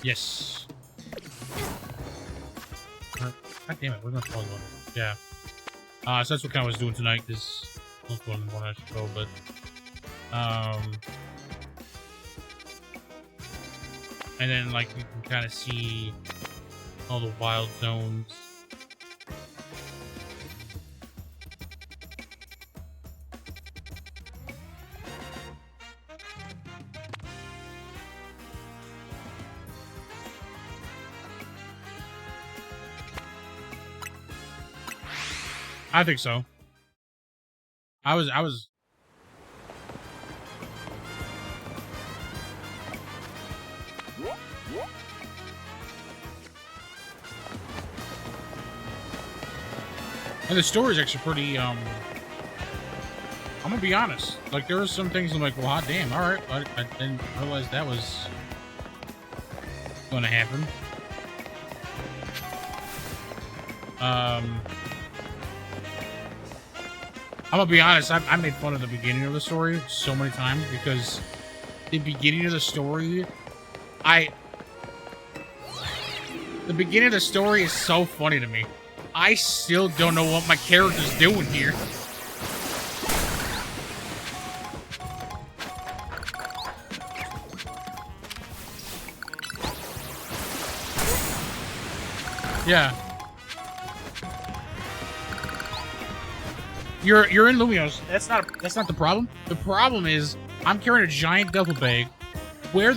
[SPEAKER 1] Yes. God damn it, we're gonna follow one. Yeah. So that's what kind of was doing tonight. This was one I should go, but and then like you can kind of see all the wild zones. I think so. I was and the story is actually pretty, I'm gonna be honest. Like, there are some things I'm like, well, hot damn, alright. I didn't realize that was gonna happen. I'm gonna be honest, I made fun of the beginning of the story so many times because the beginning of the story, the beginning of the story is so funny to me. I still don't know what my character's doing here. Yeah. you're in Lumiose. That's not the problem. The problem is I'm carrying a giant duffel bag. Where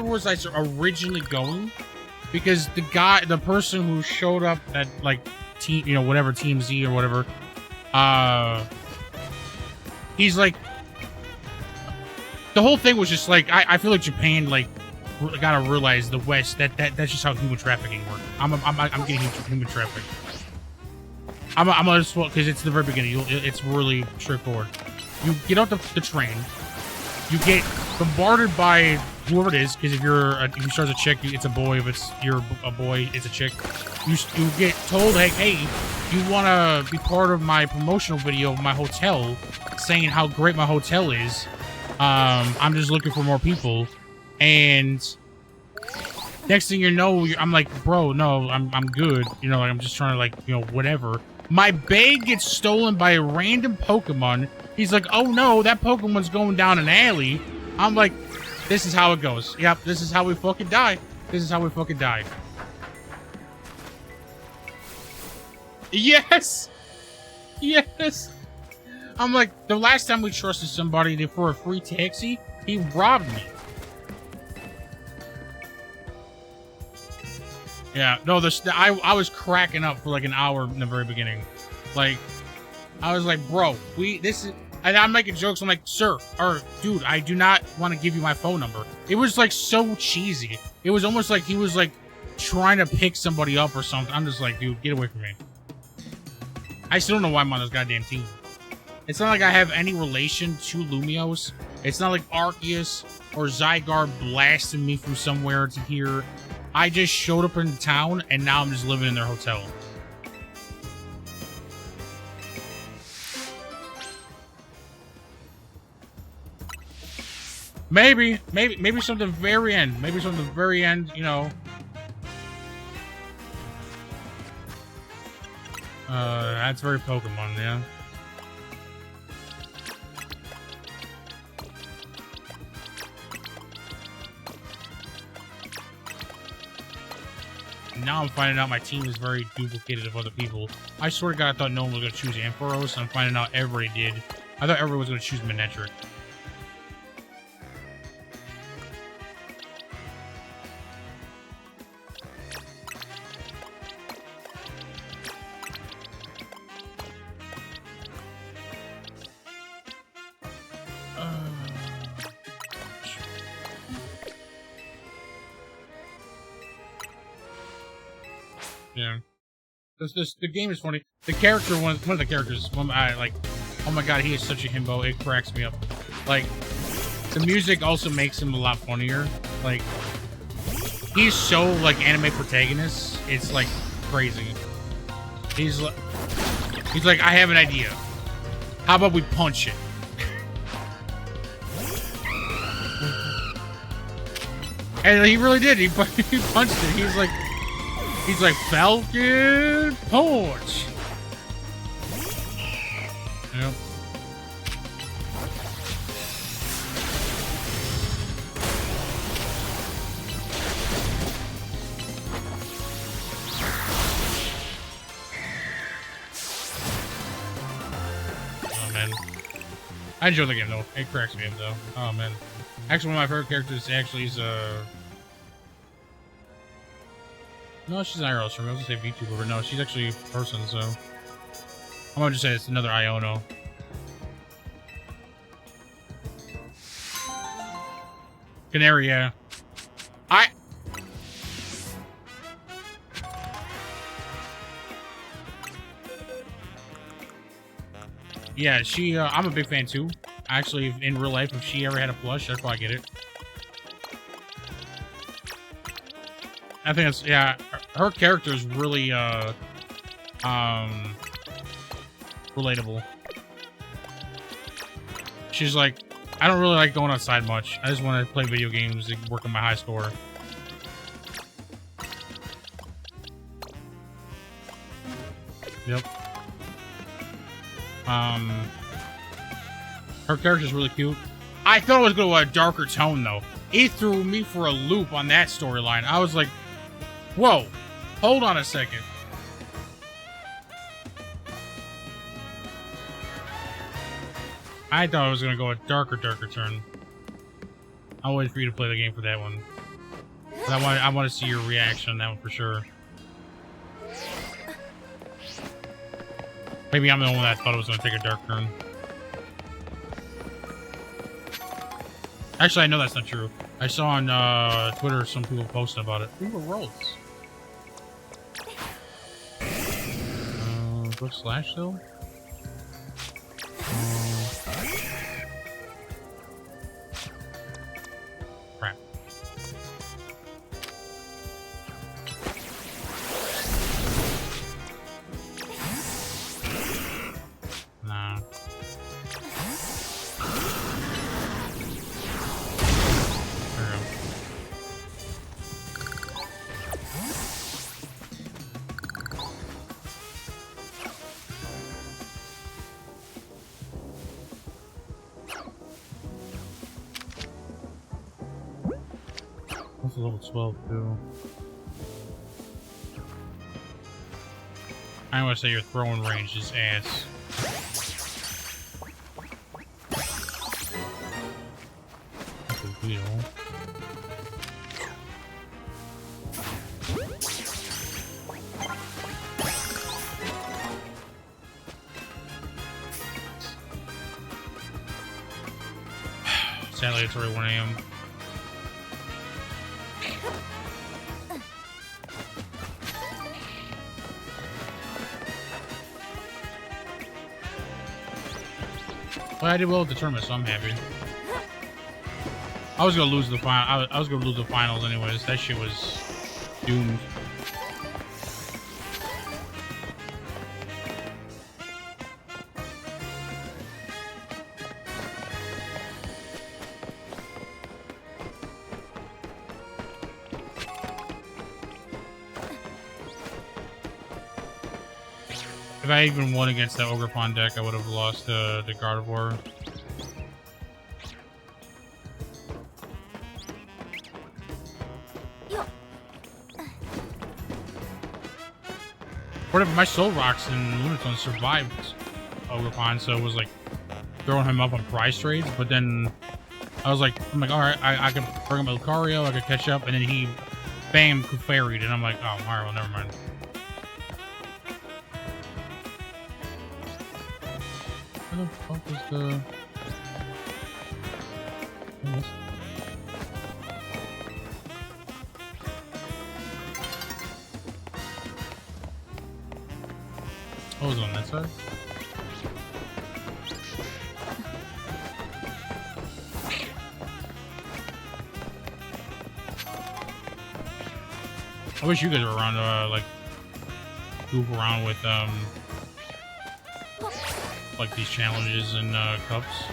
[SPEAKER 1] was I originally going? Because the person who showed up at like team, whatever Team Z or whatever, he's like, the whole thing was just like, I feel like Japan like gotta realize the West that's just how human trafficking works. I'm getting human trafficking. I'm gonna just, because it's the very beginning. It's really straightforward. You get off the train. You get bombarded by whoever it is, because if you start as a chick, it's a boy. If you're a boy, it's a chick. You get told, hey, you want to be part of my promotional video of my hotel, saying how great my hotel is. I'm just looking for more people. And next thing you know, I'm like, bro, no, I'm good. Like, I'm just trying to, like, whatever. My bag gets stolen by a random Pokemon. He's like, oh no, that Pokemon's going down an alley. I'm like, this is how it goes. Yep, this is how we fucking die. This is how we fucking die. Yes! Yes! I'm like, the last time we trusted somebody for a free taxi, he robbed me. Yeah, no, I was cracking up for like an hour in the very beginning. Like, I was like, bro, and I'm making jokes. I'm like, sir, or dude, I do not want to give you my phone number. It was like so cheesy. It was almost like he was like trying to pick somebody up or something. I'm just like, dude, get away from me. I still don't know why I'm on this goddamn team. It's not like I have any relation to Lumiose. It's not like Arceus or Zygarde blasted me from somewhere to here. I just showed up in town, and now I'm just living in their hotel. Maybe something very end. Maybe something very end, That's very Pokemon, yeah. Now I'm finding out my team is very duplicated of other people. I swear to God, I thought no one was going to choose Ampharos, and I'm finding out everybody did. I thought everyone was going to choose Manectric. Yeah. The game is funny. The character, one of the characters, I like, oh my god, he is such a himbo. It cracks me up. Like, the music also makes him a lot funnier. Like, he's so, like, anime protagonist. It's, like, crazy. He's like, I have an idea. How about we punch it? And he really did. He punched it. He's like, Falcon Punch. Yep. Oh, man. I enjoy the game, though. It cracks me up, though. Oh, man. Actually, one of my favorite characters actually is, no, she's an IRL streamer. I was gonna say VTuber, but no, she's actually a person, so I'm gonna just say it's another Iono. Canary, yeah. Yeah, she, I'm a big fan too. Actually, in real life, if she ever had a plush, I'd probably get it. I think it's, yeah, her character is really, relatable. She's like, I don't really like going outside much. I just want to play video games and work on my high score. Yep. Her character's really cute. I thought it was going to a darker tone, though. It threw me for a loop on that storyline. I was like, whoa, hold on a second. I thought I was gonna go a darker turn. I'll wait for you to play the game for that one. I want to see your reaction on that one for sure. Maybe I'm the only one that thought it was gonna take a dark turn. Actually, I know that's not true. I saw on Twitter some people posting about it. Ooh, rolls. Go slash though. Crap. Nah. That's a level 12 too. I want to say your throwing range is ass. That's a wheel. Sadly, it's already 1 AM. Well, I did well at the tournament, so I'm happy. I was gonna lose the final. I was gonna lose the finals anyways. That shit was doomed. If I even won against that Ogre Pawn deck, I would have lost the Gardevoir. Whatever, my Soul Rocks and Lunatone survived Ogre Pawn, so it was like throwing him up on prize trades, but then I'm like, alright, I could bring him a Lucario, I could catch up, and then he, bam, Clefairy'd, and I'm like, oh, alright, well, never mind. Where the fuck is the... Oh, it was on that side? I wish you guys were around to, like, goof around with, like these challenges and cups.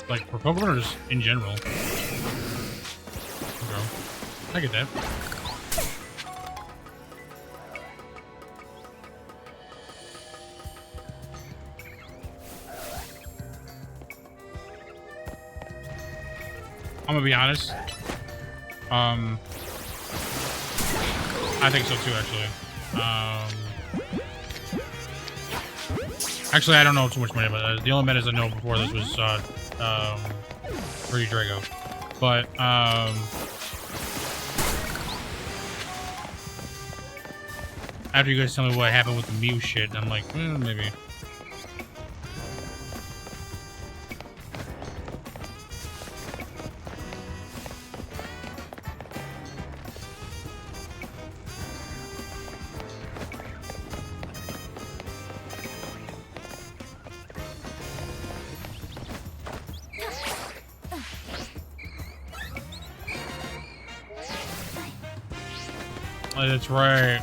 [SPEAKER 1] Like for Pokemon or just in general? Okay. I get that. I'm gonna be honest. I think so too, actually. Actually, I don't know too much money about that. The only metas I know before this was Pretty Drago. But after you guys tell me what happened with the Mew shit, I'm like, maybe. Oh, that's right.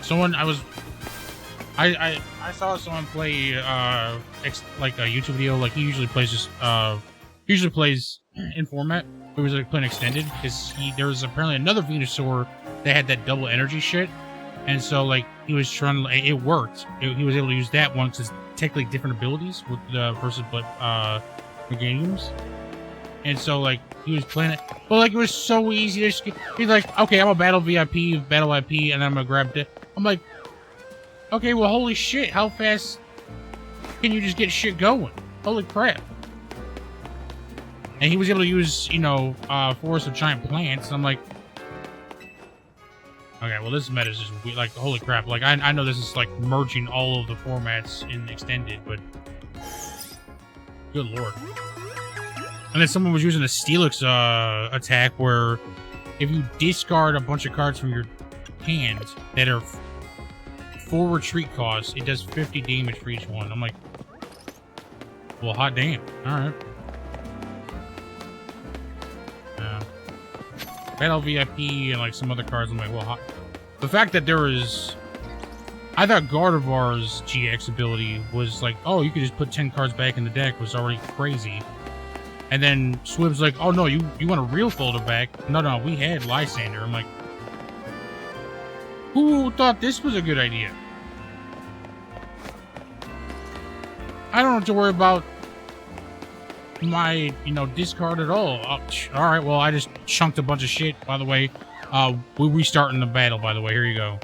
[SPEAKER 1] Someone I saw someone play like a YouTube video. Like he usually plays just in format. He was like playing extended because there was apparently another Venusaur that had that double energy shit, And so, like, he was trying to, it worked. He was able to use that one because it's technically different abilities with the versus the games. And so, like, he was playing it, but like, it was so easy. He's like, okay, I'm a battle VIP, battle IP, and I'm gonna grab it. I'm like, okay, well, holy shit, how fast can you just get shit going? Holy crap. And he was able to use, you know, Forest of Giant Plants. And I'm like, okay, well, this meta is just weird. Like, holy crap. Like, I know this is, like, merging all of the formats in Extended, but good lord. And then someone was using a Steelix attack where if you discard a bunch of cards from your hand that are full retreat costs, it does 50 damage for each one. I'm like, well, hot damn. Alright. Battle VIP and like some other cards, I'm like, well, hot. The fact that there was, I thought Gardevoir's GX ability was like, oh, you could just put 10 cards back in the deck was already crazy. And then Swib's like, oh no, you want a real folder back? No, we had Lysander. I'm like, who thought this was a good idea? I don't have to worry about my, you know, discard at all. All right, well, I just chunked a bunch of shit, by the way. We're restarting the battle, by the way. Here you go.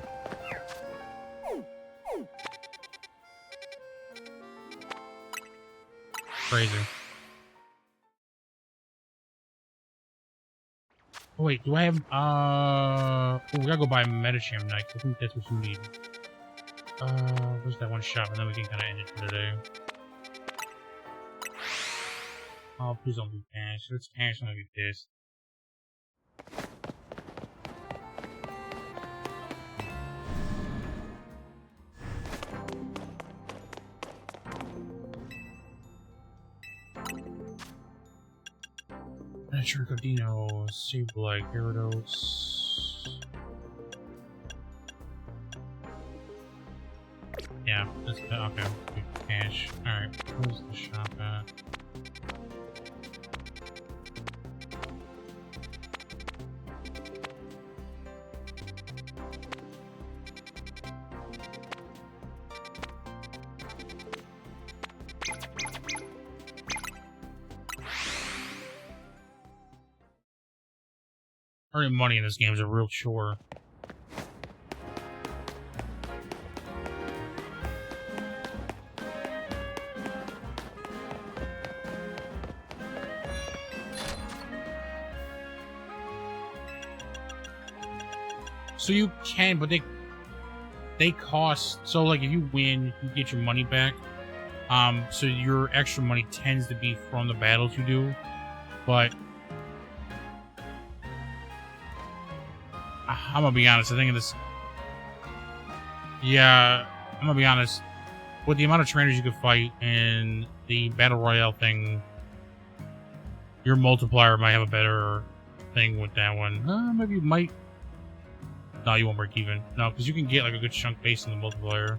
[SPEAKER 1] Crazy. Oh, wait, do I have, oh, we gotta go buy Metacham next. I think that's what you need. Where's that one shop? And then we can kind of end it for today. Oh, please don't be cash. Let's cash, I'm gonna be pissed. Tricodino, Sableye, Gyarados. Yeah, that's okay. Cash. Alright, where's the shop at? Earning money in this game is a real chore. So you can, but they cost. So like, if you win, you get your money back. So your extra money tends to be from the battles you do, but I'm gonna be honest, I think this... Yeah, I'm gonna be honest. With the amount of trainers you could fight and the Battle Royale thing, your multiplier might have a better thing with that one. Maybe you might... No, you won't break even. No, because you can get like a good chunk base in the multiplier.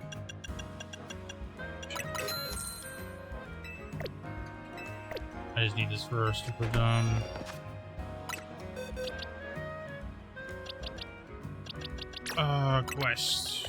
[SPEAKER 1] I just need this first if we're done. Quest.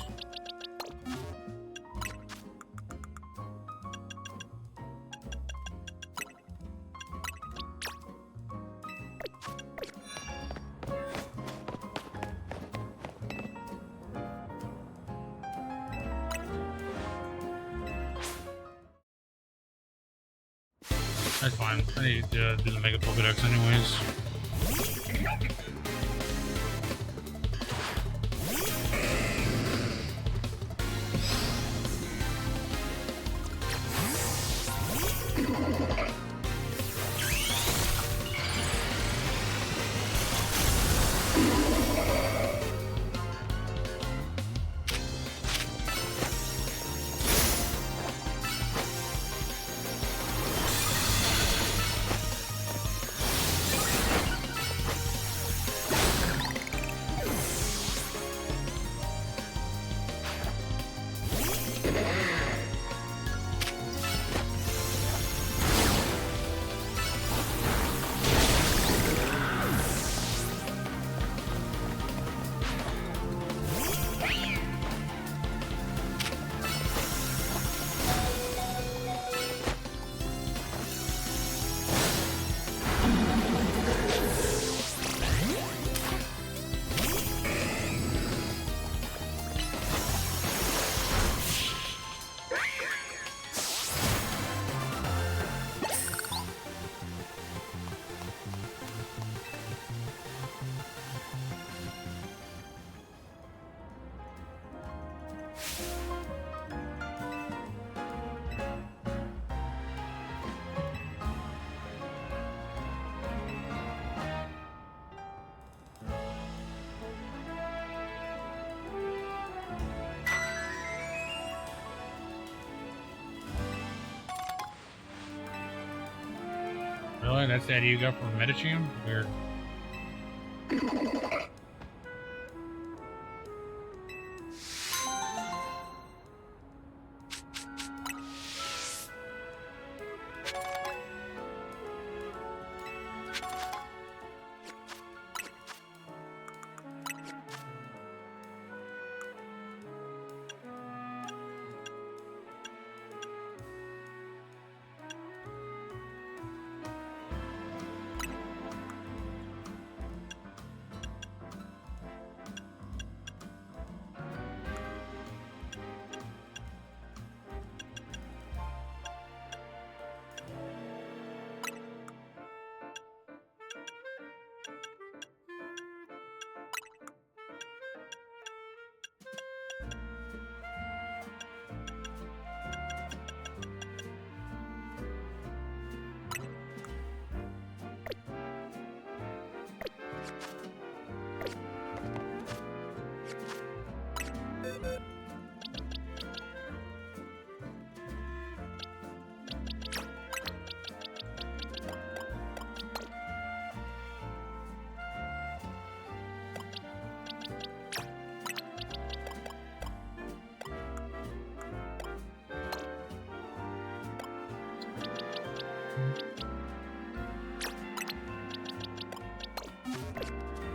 [SPEAKER 1] That's fine. I need to do the Mega Pokedex anyways. Really? That's the idea you got from Medicham? Weird.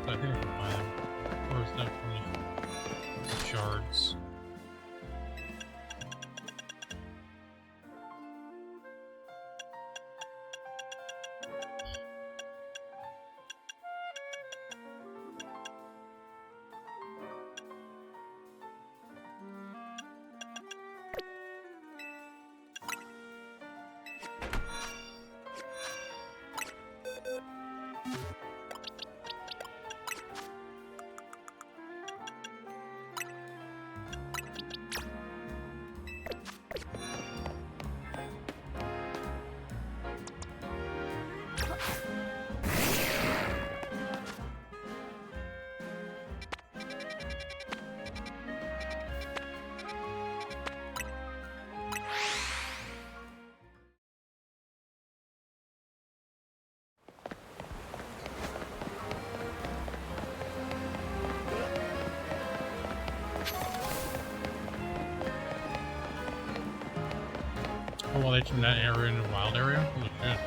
[SPEAKER 1] I think I can buy them. Or is that from the shards? Oh, well, they turned that area into a wild area? Holy shit.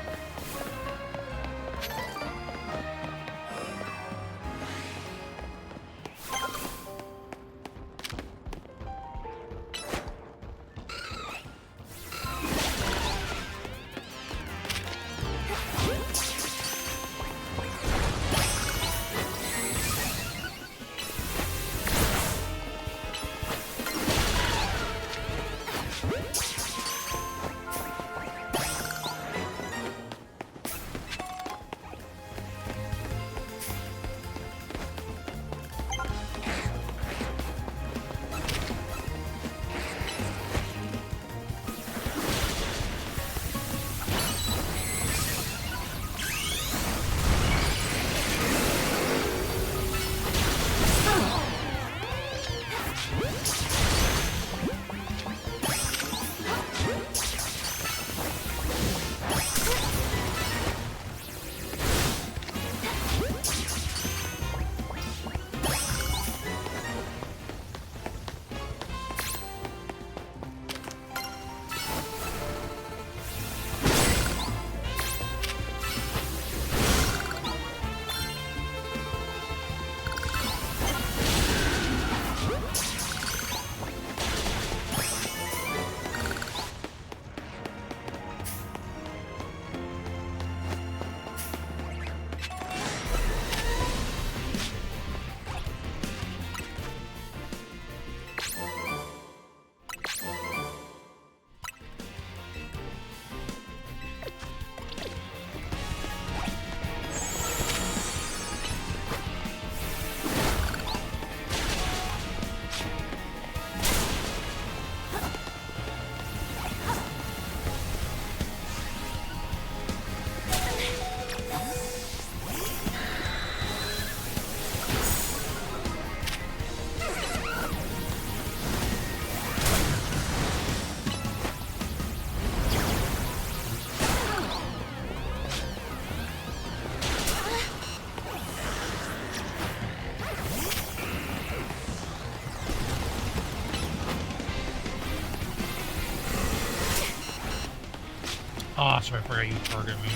[SPEAKER 1] Oh, sorry, I forgot you target me.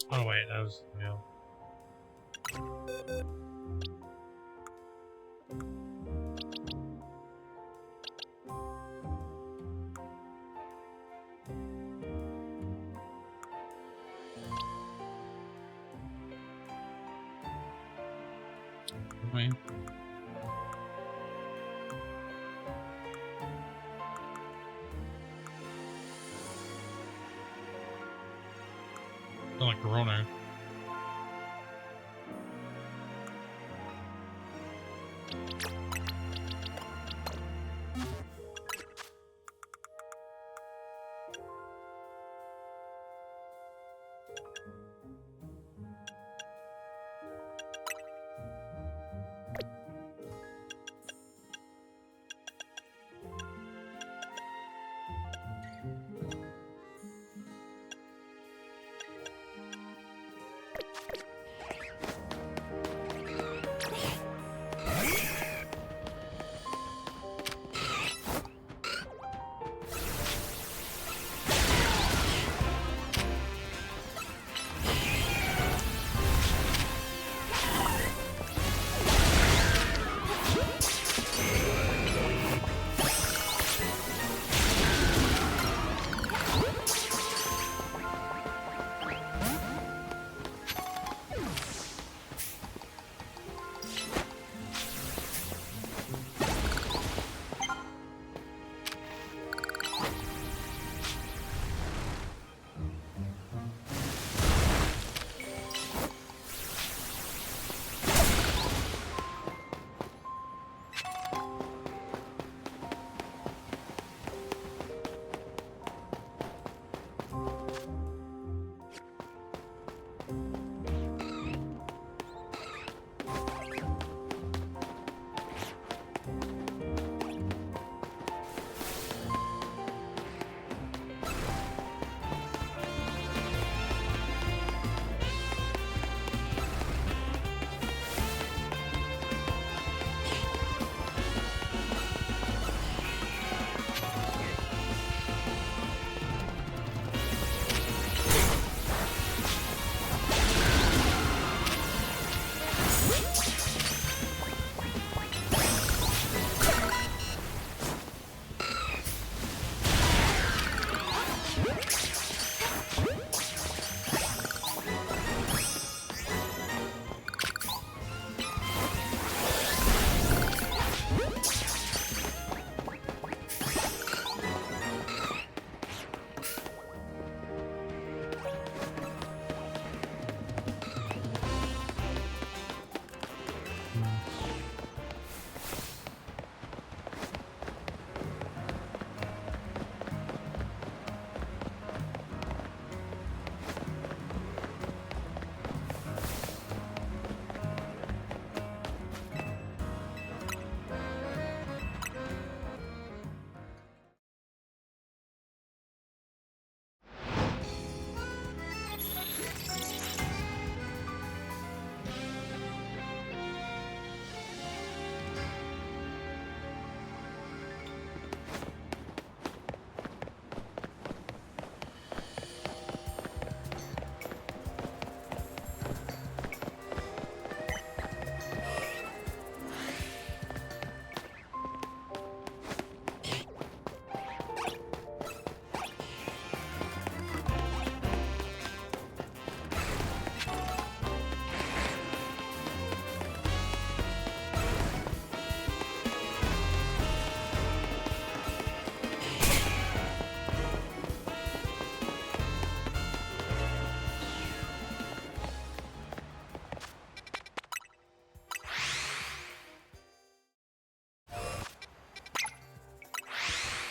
[SPEAKER 1] Oh wait, that was real. Wait. Sound like Corona.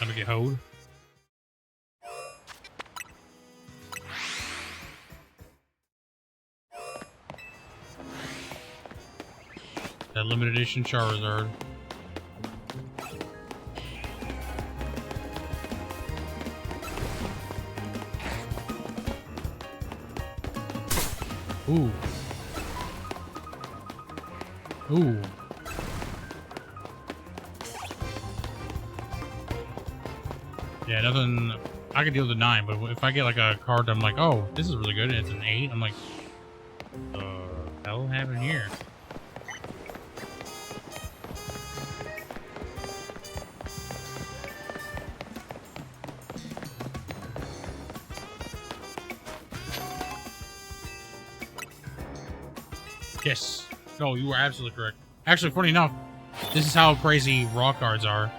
[SPEAKER 1] Let me get hoed. That limited edition Charizard. Ooh. Ooh. Yeah, nothing. I could deal with a 9, but if I get like a card, I'm like, oh, this is really good, and it's an 8. I'm like, the hell happened here? Yes. No, you were absolutely correct. Actually, funny enough, this is how crazy raw cards are.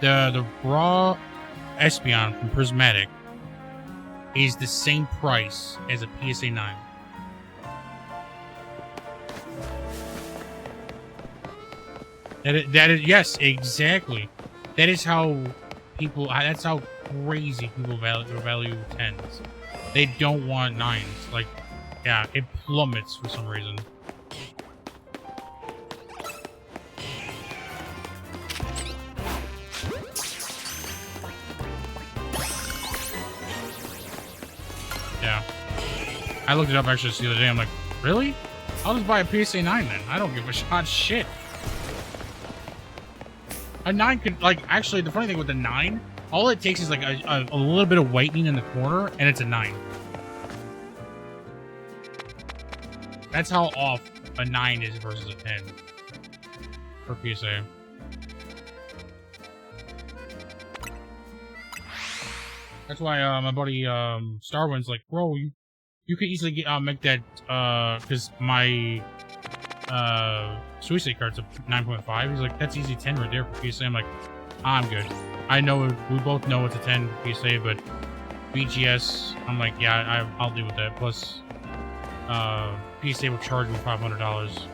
[SPEAKER 1] The raw Espeon from Prismatic is the same price as a PSA 9. That is yes, exactly. That is how people. That's how crazy people value 10s. They don't want 9s. Like, yeah, it plummets for some reason. Yeah. I looked it up actually the other day. I'm like, really? I'll just buy a PSA 9 then. I don't give a shit. A 9 could, like, actually, the funny thing with the 9, all it takes is, like, a little bit of whitening in the corner, and it's a 9. That's how off a 9 is versus a 10 for PSA. That's why my buddy Starwind's like, bro, you could easily get make that because my Suicide card's a 9.5. He's like, that's easy 10 right there for PSA. I'm like, I'm good. I know we both know it's a 10 for PSA, but BGS, I'm like, yeah, I'll deal with that. Plus, PSA will charge me $500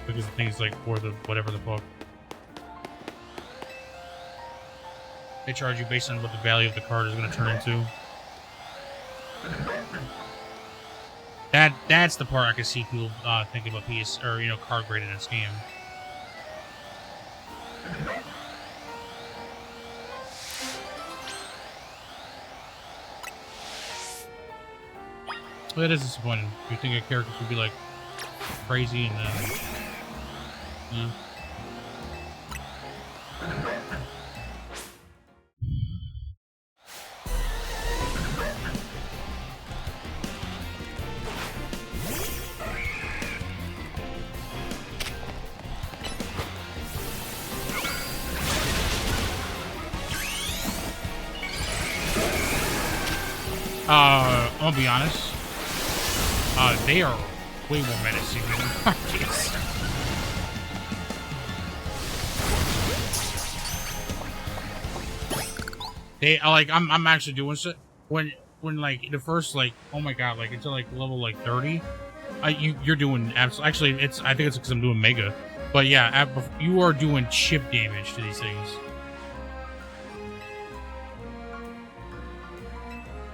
[SPEAKER 1] because the thing's like for the whatever the fuck. They charge you based on what the value of the card is going to turn into. That's the part I can see people thinking about PS or card grading in this game. Well, that is disappointing. You think a character should be like crazy and then, yeah. I'll be honest. They are way more menacing than Marcus. They like I'm actually doing shit when like the first like oh my god like until like level like 30, you're doing absolutely actually I think it's because I'm doing mega, but yeah you are doing chip damage to these things.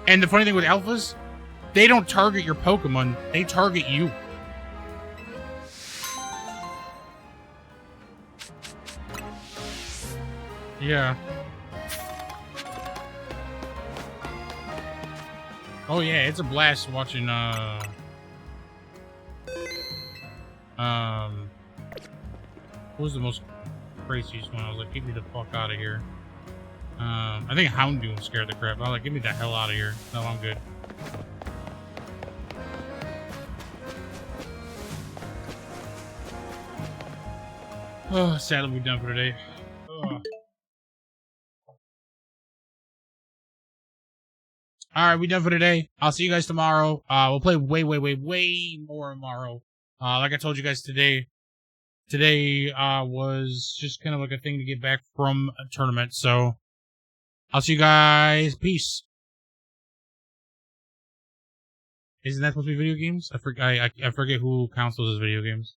[SPEAKER 1] And the funny thing with alphas, they don't target your Pokemon, they target you. Yeah. Oh yeah, it's a blast watching what was the most craziest one? I was like, get me the fuck out of here. I think Houndoom scared the crap. I was like, get me the hell out of here. No, I'm good. Oh, sadly we're done for today. Ugh. Alright, we're done for today. I'll see you guys tomorrow. We'll play way more tomorrow. Like I told you guys today was just kind of like a thing to get back from a tournament. So, I'll see you guys. Peace. Isn't that supposed to be video games? I forget who counts those as video games.